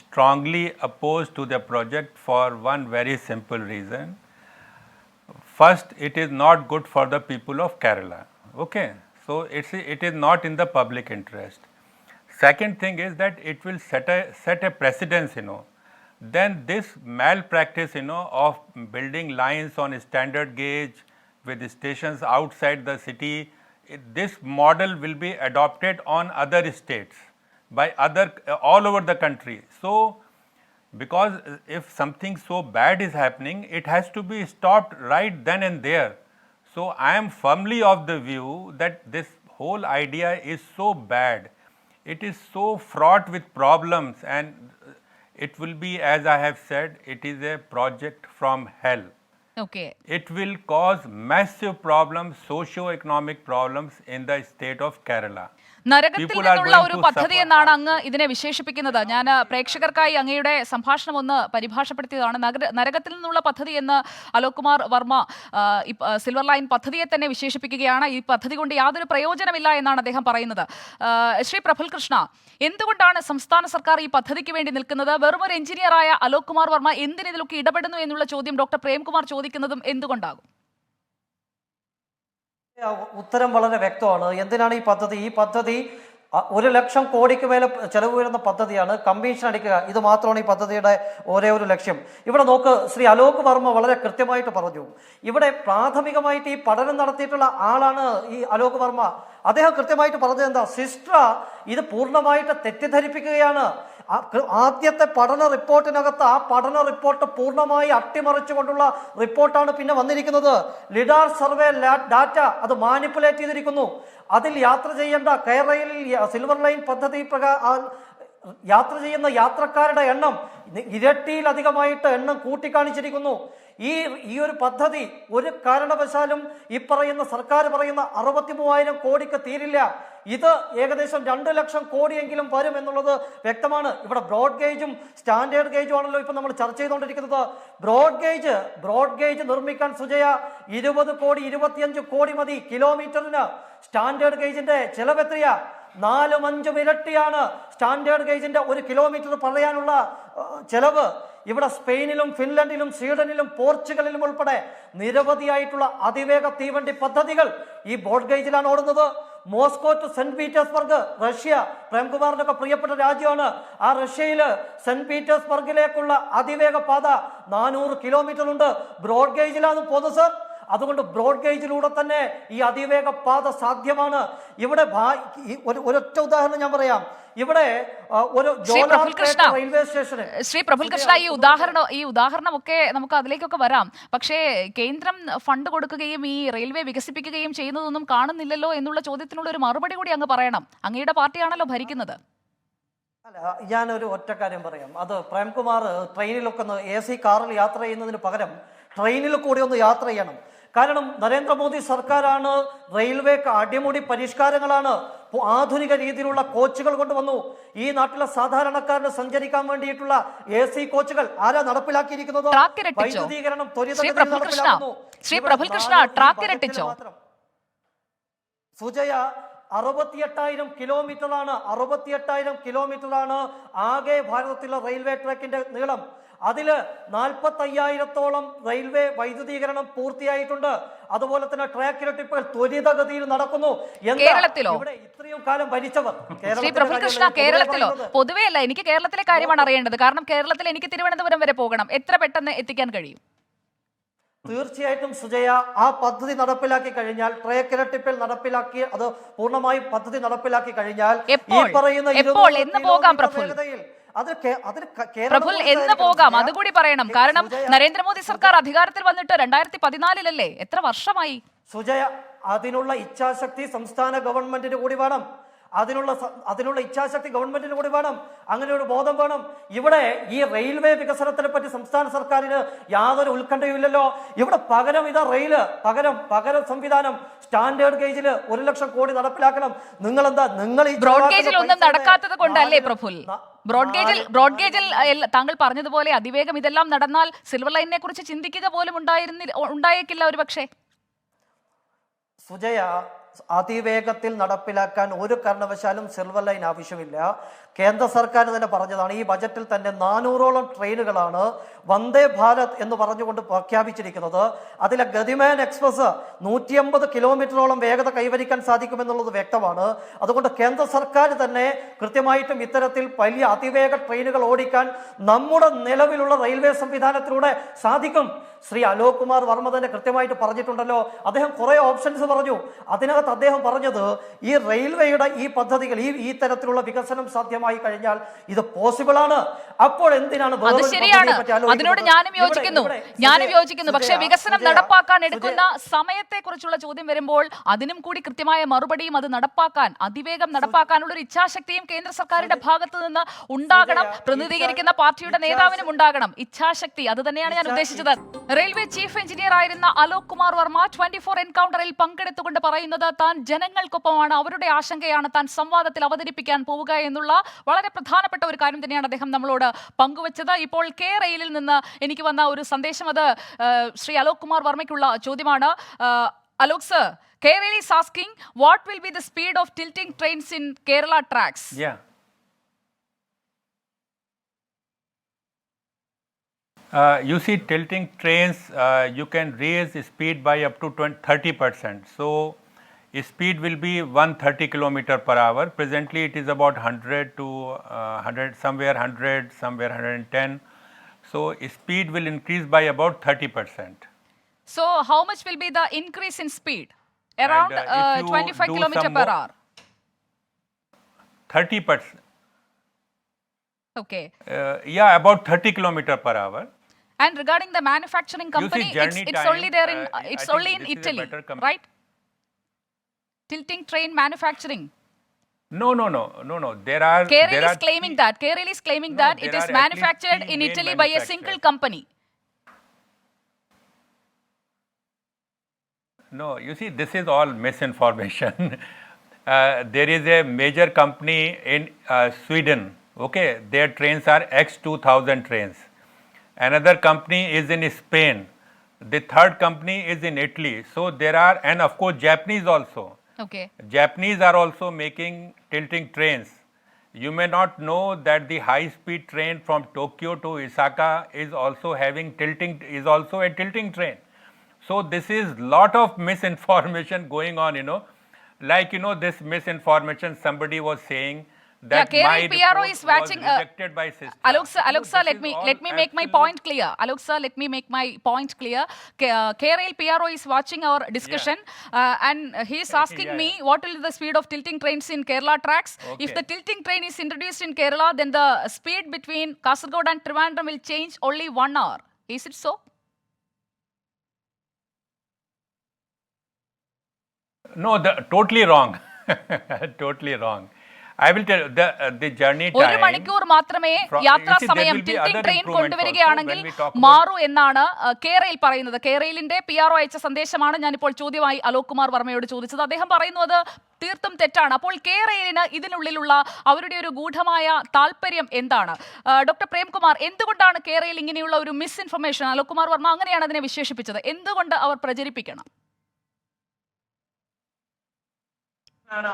strongly opposed to the project for one very simple reason. First, it is not good for the people of Kerala. Okay, so it is not in the public interest. Second thing is that it will set a precedence, Then this malpractice, of building lines on standard gauge with stations outside the city, this model will be adopted on other states by all over the country. So because if something so bad is happening, it has to be stopped right then and there. So I am firmly of the view that this whole idea is so bad. It is so fraught with problems, and it will be, as I have said, it is a project from hell. Okay. It will cause massive problems, socio-economic problems in the state of Kerala. നരകത്തിൽ People are നിന്നുള്ള going ഒരു to പദ്ധതി suffer എന്നാണ് അങ്ങ് hardship. ഇതിനെ വിശേഷിപ്പിക്കുന്നത്. ഞാൻ പ്രേക്ഷകർക്കായി അങ്ങയുടെ സംഭാഷണം ഒന്ന് പരിഭാഷപ്പെടുത്തിയതാണ്. നരകത്തിൽ നിന്നുള്ള പദ്ധതി എന്ന് അലോക് കുമാർ വർമ്മ സിൽവർ ലൈൻ പദ്ധതിയെ തന്നെ വിശേഷിപ്പിക്കുകയാണ്. ഈ പദ്ധതി കൊണ്ട് യാതൊരു പ്രയോജനമില്ല എന്നാണ് അദ്ദേഹം പറയുന്നത്. ശ്രീ പ്രഫുൽ കൃഷ്ണ, എന്തുകൊണ്ടാണ് സംസ്ഥാന സർക്കാർ ഈ പദ്ധതിക്ക് വേണ്ടി നിൽക്കുന്നത്? വെറും ഒരു എഞ്ചിനീയറായ അലോക് കുമാർ വർമ്മ എന്തിനിതിലൊക്കെ ഇടപെടുന്നു എന്നുള്ള ചോദ്യം ഡോക്ടർ പ്രേംകുമാർ ചോദിക്കുന്നതും എന്തുകൊണ്ടാകും? ഉത്തരം വളരെ വ്യക്തമാണ്. എന്തിനാണ് ഈ പദ്ധതി? ഈ പദ്ധതി 1 ലക്ഷം കോടിക്ക് മേലെ ചെലവ് വരുന്ന പദ്ധതിയാണ്. കമ്മീഷൻ അടിക്കുക, ഇത് മാത്രമാണ് ഈ പദ്ധതിയുടെ ഒരേ ഒരു ലക്ഷ്യം. ഇവിടെ നോക്ക്, ശ്രീ അലോക് വർമ്മ വളരെ കൃത്യമായിട്ട് പറഞ്ഞു. ഇവിടെ പ്രാഥമികമായിട്ട് ഈ പഠനം നടത്തിയിട്ടുള്ള ആളാണ് ഈ അലോക് വർമ്മ. അദ്ദേഹം കൃത്യമായിട്ട് പറഞ്ഞത് എന്താ? സിസ്ട്ര ഇത് പൂർണ്ണമായിട്ട് തെറ്റിദ്ധരിപ്പിക്കുകയാണ്. ആദ്യത്തെ പഠന റിപ്പോർട്ടിനകത്ത് ആ പഠന റിപ്പോർട്ട് പൂർണ്ണമായി അട്ടിമറിച്ചുകൊണ്ടുള്ള റിപ്പോർട്ടാണ് പിന്നെ വന്നിരിക്കുന്നത്. ലിഡാർ സർവേ ഡാറ്റ അത് മാനിപ്പുലേറ്റ് ചെയ്തിരിക്കുന്നു. അതിൽ യാത്ര ചെയ്യേണ്ട കേരളയിൽ സിൽവർ ലൈൻ പദ്ധതി യാത്ര ചെയ്യുന്ന യാത്രക്കാരുടെ എണ്ണം ഇരട്ടിയിലധികമായിട്ട് എണ്ണം കൂട്ടിക്കാണിച്ചിരിക്കുന്നു. ഈ ഒരു പദ്ധതി ഒരു കാരണവശാലും ഈ പറയുന്ന സർക്കാർ പറയുന്ന 63,000 കോടിക്ക് തീരില്ല. ഇത് ഏകദേശം 2 ലക്ഷം കോടിയെങ്കിലും വരും എന്നുള്ളത് വ്യക്തമാണ്. ഇവിടെ ബ്രോഡ് ഗേജും സ്റ്റാൻഡേർഡ് ഗേജും ആണല്ലോ ഇപ്പൊ നമ്മൾ ചർച്ച ചെയ്തുകൊണ്ടിരിക്കുന്നത്. ബ്രോഡ് ഗേജ് നിർമ്മിക്കാൻ സുജയ 20 കോടി 25 കോടി മതി കിലോമീറ്ററിന്. സ്റ്റാൻഡേർഡ് ഗേജിന്റെ ചെലവ് എത്രയാ? 4-5 ഇരട്ടിയാണ് സ്റ്റാൻഡേർഡ് ഗേജിന്റെ 1 കിലോമീറ്റർ പറയാനുള്ള ചെലവ്. ഇവിടെ സ്പെയിനിലും ഫിൻലൻഡിലും സ്വീഡനിലും പോർച്ചുഗലിലും ഉൾപ്പെടെ നിരവധിയായിട്ടുള്ള അതിവേഗ തീവണ്ടി പദ്ധതികൾ ഈ ബ്രോഡ് ഗേജിലാണ് ഓടുന്നത്. Moscow to Saint Petersburg, Russia, പ്രേംകുമാറിനൊക്കെ പ്രിയപ്പെട്ട രാജ്യമാണ്. ആ റഷ്യയില് സെന്റ് പീറ്റേഴ്സ്ബർഗിലേക്കുള്ള അതിവേഗ പാത 400 കിലോമീറ്റർ ഉണ്ട്. ബ്രോഡ് ഗേജിലാണ് പോകുന്നത് സർ. അതുകൊണ്ട് ബ്രോഡ് ഗേജിലൂടെ തന്നെ ഈ അതിവേഗ പാത സാധ്യമാണ്. ഇവിടെ ഒരൊറ്റ ഉദാഹരണം ഞാൻ പറയാം. ഇവിടെ ഒരു റെയിൽവേ സ്റ്റേഷന് ശ്രീ പ്രഫുൽ കൃഷ്ണ, ഈ ഉദാഹരണമൊക്കെ നമുക്ക് അതിലേക്കൊക്കെ വരാം. പക്ഷേ കേന്ദ്രം ഫണ്ട് കൊടുക്കുകയും ഈ റെയിൽവേ വികസിപ്പിക്കുകയും ചെയ്യുന്നതൊന്നും കാണുന്നില്ലല്ലോ എന്നുള്ള ചോദ്യത്തിനുള്ള ഒരു മറുപടി കൂടി അങ്ങ് പറയണം. അങ്ങയുടെ പാർട്ടിയാണല്ലോ ഭരിക്കുന്നത്. അല്ല, ഞാനൊരു ഒറ്റ കാര്യം പറയാം. അത് പ്രേംകുമാർ ട്രെയിനിലൊക്കെ ഒന്ന് AC കാറിൽ യാത്ര ചെയ്യുന്നതിന് പകരം ട്രെയിനിൽ കൂടി ഒന്ന് യാത്ര ചെയ്യണം. കാരണം നരേന്ദ്രമോദി സർക്കാരാണ് റെയിൽവേക്ക് അടിമുടി പരിഷ്കാരങ്ങളാണ്. ആധുനിക രീതിയിലുള്ള കോച്ചുകൾ കൊണ്ടുവന്നു. ഈ നാട്ടിലെ സാധാരണക്കാരന് സഞ്ചരിക്കാൻ വേണ്ടിയിട്ടുള്ള AC കോച്ചുകൾ ആരാ നടപ്പിലാക്കിയിരിക്കുന്നത്? വൈദ്യുതീകരണം ശ്രീ പ്രഫുൽ കൃഷ്ണ, ട്രാക്ക് ഇരട്ടിച്ചോ? സുജയ 68,000 കിലോമീറ്ററാണ്. 68,000 കിലോമീറ്ററാണ് ആകെ ഭാരതത്തിലെ റെയിൽവേ ട്രാക്കിന്റെ നീളം. അതില് 45,000-ഓളം റെയിൽവേ വൈദ്യുതീകരണം പൂർത്തിയായിട്ടുണ്ട്. അതുപോലെ തന്നെ ട്രാക്ക് ഇരട്ടിപ്പുകൾ ത്വരിതഗതിയിൽ നടക്കുന്നു. കേരളത്തിലോ? ഇവിടെ ഇത്രയും കാലം ഭരിച്ചവർ ശ്രീ പ്രഫുൽ കൃഷ്ണ, കേരളത്തിലോ? പൊതുവേ അല്ല, എനിക്ക് കേരളത്തിലെ കാര്യമാണ് അറിയേണ്ടത്. കാരണം കേരളത്തിൽ എനിക്ക് തിരുവനന്തപുരം വരെ പോകണം. എത്ര പെട്ടെന്ന് എത്തിക്കാൻ കഴിയും? തീർച്ചയായിട്ടും സുജയ, ആ പദ്ധതി നടപ്പിലാക്കി കഴിഞ്ഞാൽ, ട്രാക്ക് ഇരട്ടിപ്പിൽ നടപ്പിലാക്കി അത് പൂർണ്ണമായും പദ്ധതി നടപ്പിലാക്കി കഴിഞ്ഞാൽ ഈ പറയുന്ന എന്ന് പോകാം പ്രഫുൽ? പ്രഫുൽ, എന്ന് പോകാം? അതുകൂടി പറയണം. കാരണം നരേന്ദ്രമോദി സർക്കാർ അധികാരത്തിൽ വന്നിട്ട് 2014-ലല്ലേ? എത്ര വർഷമായി? സുജയ, അതിനുള്ള ഇച്ഛാശക്തി സംസ്ഥാന ഗവൺമെന്റിന് കൂടി വേണം. അതിനുള്ള ഇച്ഛാശക്തി ഗവൺമെന്റിന് കൂടി വേണം. അങ്ങനെ ഒരു ബോധം വേണം. ഇവിടെ ഈ റെയിൽവേ വികസനത്തിനെ പറ്റി സംസ്ഥാന സർക്കാരിന് യാതൊരു ഉത്കണ്ഠയുമില്ലല്ലോ. ഇവിടെ പകരം പകരം സംവിധാനം സ്റ്റാൻഡേർഡ് ഗേജിൽ 1 ലക്ഷം കോടി നടപ്പിലാക്കണം. നിങ്ങൾ ഈ ബ്രോഡ് ഗേജിൽ ഒന്നും നടക്കാത്തത് കൊണ്ടല്ലേ പ്രഫുൽ? ബ്രോഡ് ഗേജിൽ താങ്കൾ പറഞ്ഞതുപോലെ അതിവേഗം ഇതെല്ലാം നടന്നാൽ സിൽവർ ലൈനിനെ കുറിച്ച് ചിന്തിക്കുക പോലും ഉണ്ടായേക്കില്ല ഒരു പക്ഷേ. സുജയ, അതിവേഗത്തിൽ നടപ്പിലാക്കാൻ ഒരു കാരണവശാലും സിൽവർ ലൈൻ ആവശ്യമില്ല. കേന്ദ്ര സർക്കാർ തന്നെ പറഞ്ഞതാണ്. ഈ ബജറ്റിൽ തന്നെ 400-ഓളം ട്രെയിനുകളാണ് വന്ദേ ഭാരത് എന്ന് പറഞ്ഞുകൊണ്ട് പ്രഖ്യാപിച്ചിരിക്കുന്നത്. അതിലെ ഗതിമാൻ എക്സ്പ്രസ് 150 കിലോമീറ്ററോളം വേഗത കൈവരിക്കാൻ സാധിക്കുമെന്നുള്ളത് വ്യക്തമാണ്. അതുകൊണ്ട് കേന്ദ്ര സർക്കാർ തന്നെ കൃത്യമായിട്ടും ഇത്തരത്തിൽ വലിയ അതിവേഗ ട്രെയിനുകൾ ഓടിക്കാൻ നമ്മുടെ നിലവിലുള്ള റെയിൽവേ സംവിധാനത്തിലൂടെ സാധിക്കും. ശ്രീ അലോക് കുമാർ വർമ്മ തന്നെ കൃത്യമായിട്ട് പറഞ്ഞിട്ടുണ്ടല്ലോ. അദ്ദേഹം കുറെ ഓപ്ഷൻസ് പറഞ്ഞു. അതിനകത്ത് അദ്ദേഹം പറഞ്ഞത് ഈ റെയിൽവേയുടെ ഈ പദ്ധതികൾ ഈ തരത്തിലുള്ള വികസനം സാധ്യമായി ലഭ്യമായി കഴിഞ്ഞാൽ ഇത് പോസിബിൾ ആണ്. അപ്പോൾ എന്തിനാണ് അത് ശരിയാണ്, അതിനോട് ഞാനും യോജിക്കുന്നു, പക്ഷേ വികസനം നടപ്പാക്കാൻ എടുക്കുന്ന സമയത്തെ കുറിച്ചുള്ള ചോദ്യം വരുമ്പോൾ അതിനും കൂടി കൃത്യമായ മറുപടിയും അത് നടപ്പാക്കാൻ അതിവേഗം നടപ്പാക്കാനുള്ള ഒരു ഇച്ഛാശക്തിയും കേന്ദ്ര സർക്കാരിന്റെ ഭാഗത്ത് നിന്ന് ഉണ്ടാകണം. പ്രതിനിധീകരിക്കുന്ന പാർട്ടിയുടെ നേതാവിനും ഉണ്ടാകണം ഇച്ഛാശക്തി. അത് തന്നെയാണ് ഞാൻ ഉദ്ദേശിച്ചത്. റെയിൽവേ ചീഫ് എഞ്ചിനീയർ ആയിരുന്ന അലോക് കുമാർ വർമ്മ 24 എൻകൗണ്ടറിൽ പങ്കെടുത്തുകൊണ്ട് പറയുന്നത് താൻ ജനങ്ങൾക്കൊപ്പമാണ്, അവരുടെ ആശങ്കയാണ് താൻ സംവാദത്തിൽ അവതരിപ്പിക്കാൻ പോവുക എന്നുള്ള വളരെ പ്രധാനപ്പെട്ട ഒരു കാര്യം തന്നെയാണ് അദ്ദേഹം നമ്മളോട് പങ്കുവച്ചത്. ഇപ്പോൾ കെ റെയിലിൽ നിന്ന് എനിക്ക് വന്ന ഒരു സന്ദേശം, അത് ശ്രീ അലോക് കുമാർ വർമ്മയ്ക്കുള്ള ചോദ്യമാണ്. Alok sir, K rail is asking what will be the speed of tilting trains in Kerala tracks? You see, tilting trains, you can raise speed by up to 30%. So, speed will be 130 kilometer per hour. Presently, it is about 100 to 100, somewhere 100, somewhere 110. So, speed will increase by about 30%. So, how much will be the increase in speed? Around And, if you 25 do kilometer some per more- hour. 30%. Okay. Yeah, about 30 kilometer per hour. And regarding the manufacturing company, journey it's time, only there in I it's think only in this is a Italy, better right? Tilting train manufacturing. No. There are. KRL there is are claiming three- that. KRL is claiming No, that it there is are at least manufactured three in main Italy by a single manufacturers. company. No, you see, this is all misinformation. There is a major company in Sweden. Okay, their trains are X2000 trains. Another company is in Spain. The third company is in Italy. So there are, and of course, Japanese also. Okay. Japanese are also making tilting trains. You may not know that the high-speed train from Tokyo to Osaka is also a tilting train. So this is lot of misinformation going on, Like, this misinformation somebody was saying that KRL my PRO report is watching, was rejected by system. Alok sir, This let is me all make my absolute- point clear. Alok sir, let me make my point clear. KRL PRO is watching our discussion, and he is asking Yeah, me what will be the speed of tilting trains in Kerala tracks. If the Okay. tilting train is introduced in Kerala, then the speed between Kasaragod and Trivandrum will change only 1 hour. Is it so? No, totally wrong. Totally wrong. I will tell you, the journey time. 1 മണിക്കൂർ മാത്രമേ യാത്രാ You see, there സമയം will be tilting other train improvements കൊണ്ടുവരികയാണെങ്കിൽ also when we talk about- മാറൂ എന്നാണ് കേരയിൽ പറയുന്നത്. കേരളിന്റെ PRO അയച്ച സന്ദേശമാണ് ഞാനിപ്പോൾ ചോദ്യമായി അലോക് കുമാർ വർമ്മയോട് ചോദിച്ചത്. അദ്ദേഹം പറയുന്നു അത് തീർത്തും തെറ്റാണ്. അപ്പോൾ കേരളിന് ഇതിനുള്ളിലുള്ള അവരുടെ ഒരു ഗൂഢമായ താല്പര്യം എന്താണ്? ഡോക്ടർ പ്രേംകുമാർ, എന്തുകൊണ്ടാണ് കേരയിൽ ഇങ്ങനെയുള്ള ഒരു മിസ്ഇൻഫർമേഷൻ, അലോക് കുമാർ വർമ്മ അങ്ങനെയാണ് അതിനെ വിശേഷിപ്പിച്ചത്, എന്തുകൊണ്ട് അവർ പ്രചരിപ്പിക്കണം?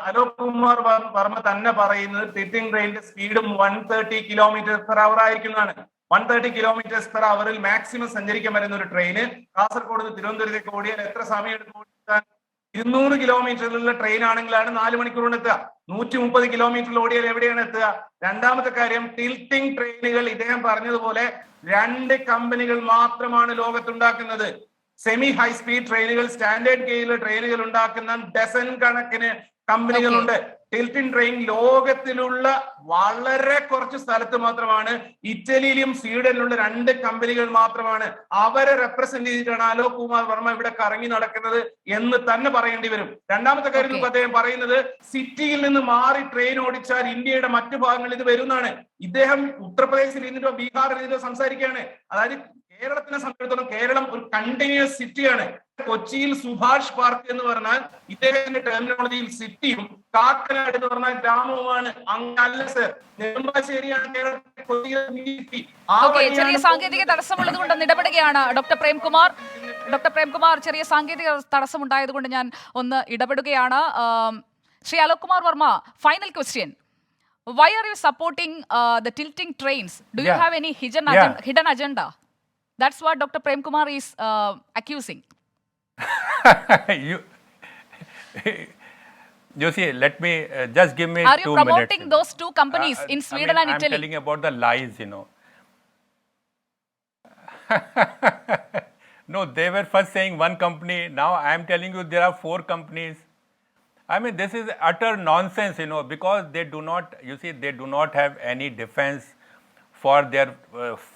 അലോക് കുമാർ വർമ്മ തന്നെ പറയുന്നത് ടിൽറ്റിംഗ് ട്രെയിനിന്റെ സ്പീഡും 130 km/h ആയിരിക്കുന്നതാണ്. 130 km/h മാക്സിമം സഞ്ചരിക്കാൻ പറ്റുന്ന ഒരു ട്രെയിന് കാസർഗോഡ് നിന്ന് തിരുവനന്തപുരത്തേക്ക് ഓടിയാൽ എത്ര സമയം എടുക്കും ഓടിക്കാൻ? 200 കിലോമീറ്ററിലുള്ള ട്രെയിൻ ആണെങ്കിലാണ് 4 മണിക്കൂർ കൊണ്ട് എത്തുക. 130 കിലോമീറ്ററിൽ ഓടിയാൽ എവിടെയാണ് എത്തുക? രണ്ടാമത്തെ കാര്യം, ടിൽറ്റിംഗ് ട്രെയിനുകൾ ഇദ്ദേഹം പറഞ്ഞതുപോലെ 2 കമ്പനികൾ മാത്രമാണ് ലോകത്തുണ്ടാക്കുന്നത്. സെമി ഹൈ സ്പീഡ് ട്രെയിനുകൾ, സ്റ്റാൻഡേർഡ് ഗേജിലെ ട്രെയിനുകൾ ഉണ്ടാക്കുന്ന ഡസൻ കണക്കിന് കമ്പനികളുണ്ട്. ടിൽറ്റിംഗ് ട്രെയിൻ ലോകത്തിലുള്ള വളരെ കുറച്ച് സ്ഥലത്ത് മാത്രമാണ്, ഇറ്റലിയിലും സ്വീഡനിലുള്ള 2 കമ്പനികൾ മാത്രമാണ്. അവരെ റെപ്രസെന്റ് ചെയ്തിട്ടാണ് അലോക് കുമാർ വർമ്മ ഇവിടെ കറങ്ങി നടക്കുന്നത് എന്ന് തന്നെ പറയേണ്ടി വരും. രണ്ടാമത്തെ കാര്യം നമുക്ക് അദ്ദേഹം പറയുന്നത് സിറ്റിയിൽ നിന്ന് മാറി ട്രെയിൻ ഓടിച്ചാൽ ഇന്ത്യയുടെ മറ്റു ഭാഗങ്ങളിൽ ഇത് വരുന്നതാണ്. ഇദ്ദേഹം ഉത്തർപ്രദേശിൽ ഇരുന്നിട്ടോ ബീഹാറിൽ ഇരുന്നിട്ടോ സംസാരിക്കുകയാണ്. അതായത് കേരളത്തിനെ സംബന്ധിച്ചിടത്തോളം കേരളം ഒരു കണ്ടിന്യൂസ് സിറ്റിയാണ്. കൊച്ചിയിൽ സുഭാഷ് പാർക്ക് എന്ന് പറഞ്ഞാൽ ഇദ്ദേഹത്തിന്റെ ടെർമിനോളജിയിൽ സിറ്റിയും കാക്കനാട് എന്ന് പറഞ്ഞാൽ ഗ്രാമവുമാണ്. അങ്ങല്ല സർ, നെടുമ്പാശ്ശേരിയാണ് കേരളത്തിലെ ചെറിയ സാങ്കേതിക തടസ്സമുള്ളത് കൊണ്ട് ഇടപെടുകയാണ് ഡോക്ടർ പ്രേംകുമാർ. ചെറിയ സാങ്കേതിക തടസ്സമുണ്ടായതുകൊണ്ട് ഞാൻ ഒന്ന് ഇടപെടുകയാണ്. Shri Alok Kumar Varma, final question. Why are you supporting the tilting trains? Do you have any hidden agenda? That's what Dr. Prem Kumar is accusing. You see, let me just give me 2 minutes. Are you promoting those 2 companies in Sweden and Italy? I'm telling about the lies, No, they were first saying 1 company. Now I am telling you there are 4 companies. I mean, this is utter nonsense, because they do not, they do not have any defense for their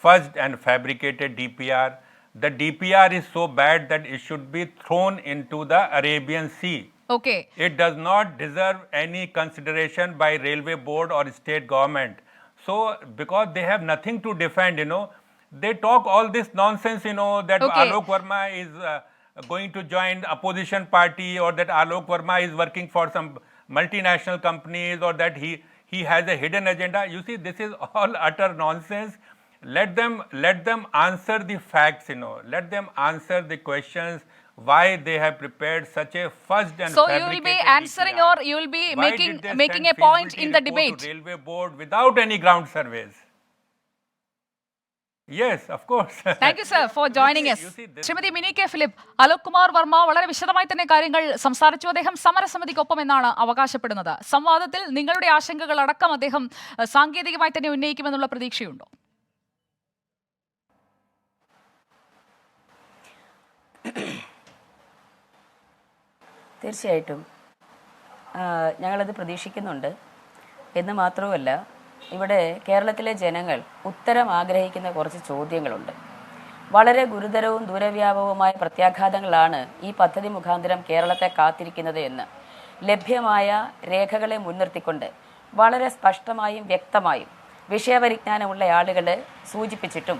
fudged and fabricated DPR. The DPR is so bad that it should be thrown into the Arabian Sea. Okay. It does not deserve any consideration by railway board or state government. So, because they have nothing to defend, they talk all this nonsense, that Okay. Alok Verma is going to join opposition party, or that Alok Verma is working for some multinational companies, or that he has a hidden agenda. You see, this is all utter nonsense. Let them answer the facts, let them answer the questions why they have prepared such a fudged and So fabricated you will be answering DPR. or you will be Why making did they making a send point feasibility in the report debate. to railway board without any ground surveys? Yes, of course. Thank you sir for joining S. Shrimati mini K Philip, Alok Kumar Varma വളരെ വിശദമായി തന്നെ കാര്യങ്ങൾ സംസാരിച്ചു. അദ്ദേഹം സമരസമിതിക്കൊപ്പം എന്നാണ് അവകാശപ്പെടുന്നത്. സംവാദത്തിൽ നിങ്ങളുടെ ആശങ്കകൾ അടക്കം അദ്ദേഹം സാങ്കേതികമായി തന്നെ ഉന്നയിക്കുമെന്നുള്ള പ്രതീക്ഷയുണ്ടോ? തീർച്ചയായിട്ടും ഞങ്ങളത് പ്രതീക്ഷിക്കുന്നുണ്ട് എന്ന് മാത്രവുമല്ല, ഇവിടെ കേരളത്തിലെ ജനങ്ങൾ ഉത്തരം ആഗ്രഹിക്കുന്ന കുറച്ച് ചോദ്യങ്ങളുണ്ട്. വളരെ ഗുരുതരവും ദൂരവ്യാപകവുമായ പ്രത്യാഘാതങ്ങളാണ് ഈ പദ്ധതി മുഖാന്തരം കേരളത്തെ കാത്തിരിക്കുന്നത് എന്ന് ലഭ്യമായ രേഖകളെ മുൻനിർത്തിക്കൊണ്ട് വളരെ സ്പഷ്ടമായും വ്യക്തമായും വിഷയപരിജ്ഞാനമുള്ള ആളുകൾ സൂചിപ്പിച്ചിട്ടും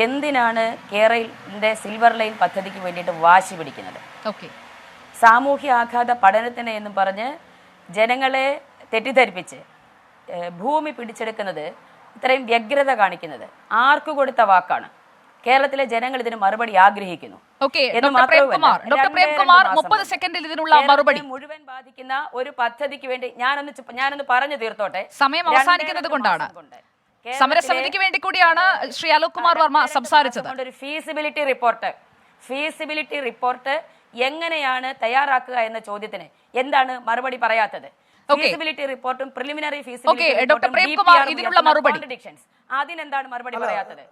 എന്തിനാണ് കേരളത്തിൻ്റെ സിൽവർ ലൈൻ പദ്ധതിക്ക് വേണ്ടിയിട്ട് വാശി പിടിക്കുന്നത്? ഓക്കെ. സാമൂഹ്യ ആഘാത പഠനത്തിന് എന്നും പറഞ്ഞ് ജനങ്ങളെ തെറ്റിദ്ധരിപ്പിച്ച് ഭൂമി പിടിച്ചെടുക്കുന്നത്, ഇത്രയും വ്യഗ്രത കാണിക്കുന്നത് ആർക്കു കൊടുത്ത വാക്കാണ്? കേരളത്തിലെ ജനങ്ങൾ ഇതിന് മറുപടി ആഗ്രഹിക്കുന്നു. മുഴുവൻ ബാധിക്കുന്ന ഒരു പദ്ധതിക്ക് വേണ്ടി ഞാനൊന്ന് പറഞ്ഞു തീർത്തോട്ടെ. സമയം അവസാനിക്കുന്നത് കൊണ്ടാണ്. സമരസമിതിക്ക് വേണ്ടി കൂടിയാണ് ശ്രീ അലോക് കുമാർ വർമ്മ സംസാരിച്ചത്. ഒരു ഫീസിബിലിറ്റി റിപ്പോർട്ട് എങ്ങനെയാണ് തയ്യാറാക്കുക എന്ന ചോദ്യത്തിന് എന്താണ് മറുപടി പറയാത്തത്? ഫീസിബിലിറ്റി റിപ്പോർട്ടും പ്രിലിമിനറി അതിനെന്താണ് മറുപടി പറയാത്തത്?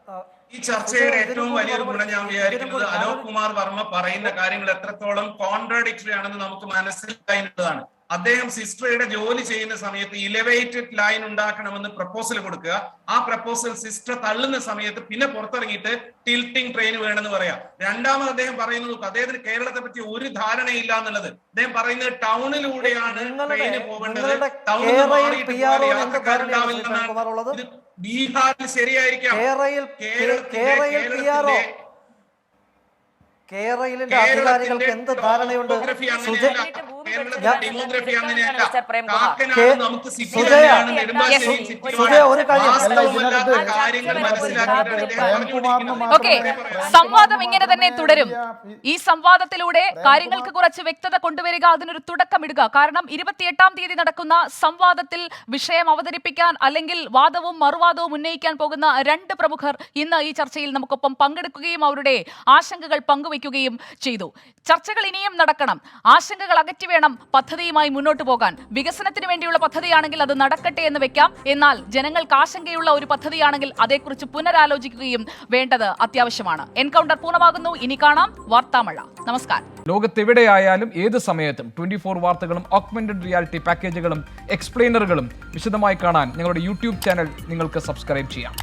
ഈ ചർച്ചയുടെ ഏറ്റവും വലിയൊരു ഗുണം ഞാൻ വിചാരിക്കുന്നത് അലോക് കുമാർ വർമ്മ പറയുന്ന കാര്യങ്ങൾ എത്രത്തോളം കോൺട്രാഡിക്ടറി ആണെന്ന് നമുക്ക് മനസ്സിലാക്കുന്നതാണ്. അദ്ദേഹം സിസ്റ്ററുടെ ജോലി ചെയ്യുന്ന സമയത്ത് ഇലവേറ്റഡ് ലൈൻ ഉണ്ടാക്കണമെന്ന് പ്രപ്പോസൽ കൊടുക്കുക. ആ പ്രപ്പോസൽ സിസ്റ്റർ തള്ളുന്ന സമയത്ത് പിന്നെ പുറത്തിറങ്ങിയിട്ട് ടിൽറ്റിംഗ് ട്രെയിൻ വേണമെന്ന് പറയാം. രണ്ടാമത് അദ്ദേഹം പറയുന്നത്, അദ്ദേഹത്തിന് കേരളത്തെ പറ്റി ഒരു ധാരണയില്ല എന്നുള്ളത്. അദ്ദേഹം പറയുന്നത് ടൗണിലൂടെയാണ് ട്രെയിന് പോകേണ്ടത്, ടൗണിൽ മാറിയിട്ട് യാത്രക്കാരുണ്ടാവില്ലെന്നാണ്. ബീഹാറിൽ ശരിയായിരിക്കാം, കേരളത്തിന്റെ അധികാരികൾക്ക് എന്ത് ധാരണയുണ്ട്? സംവാദം ഇങ്ങനെ തന്നെ തുടരും. ഈ സംവാദത്തിലൂടെ കാര്യങ്ങൾക്ക് കുറച്ച് വ്യക്തത കൊണ്ടുവരിക, അതിനൊരു തുടക്കമിടുക. കാരണം 28-ാം തീയതി നടക്കുന്ന സംവാദത്തിൽ വിഷയം അവതരിപ്പിക്കാൻ അല്ലെങ്കിൽ വാദവും മറുവാദവും ഉന്നയിക്കാൻ പോകുന്ന രണ്ട് പ്രമുഖർ ഇന്ന് ഈ ചർച്ചയിൽ നമുക്കൊപ്പം പങ്കെടുക്കുകയും അവരുടെ ആശങ്കകൾ പങ്കുവയ്ക്കുകയും ചെയ്തു. ചർച്ചകൾ ഇനിയും നടക്കണം. ആശങ്കകൾ അകറ്റി വേണം പദ്ധതിയുമായി മുന്നോട്ട് പോകാൻ. വികസനത്തിന് വേണ്ടിയുള്ള പദ്ധതിയാണെങ്കിൽ അത് നടക്കട്ടെ എന്ന് വെക്കാം. എന്നാൽ ജനങ്ങൾക്ക് ആശങ്കയുള്ള ഒരു പദ്ധതിയാണെങ്കിൽ അതേക്കുറിച്ച് പുനരാലോചിക്കുകയും വേണ്ടത് അത്യാവശ്യമാണ്. എൻകൗണ്ടർ പൂർണ്ണമാകുന്നു. ഇനി കാണാം വാർത്താമഴ. നമസ്കാരം. ലോകത്തെവിടെയായാലും ഏത് സമയത്തും 24 വാർത്തകളും ഓഗ്മെന്റഡ് റിയാലിറ്റി പാക്കേജുകളും എക്സ്പ്ലെയിനറുകളും വിശദമായി കാണാൻ ഞങ്ങളുടെ യൂട്യൂബ് ചാനൽ നിങ്ങൾക്ക് സബ്സ്ക്രൈബ് ചെയ്യാം.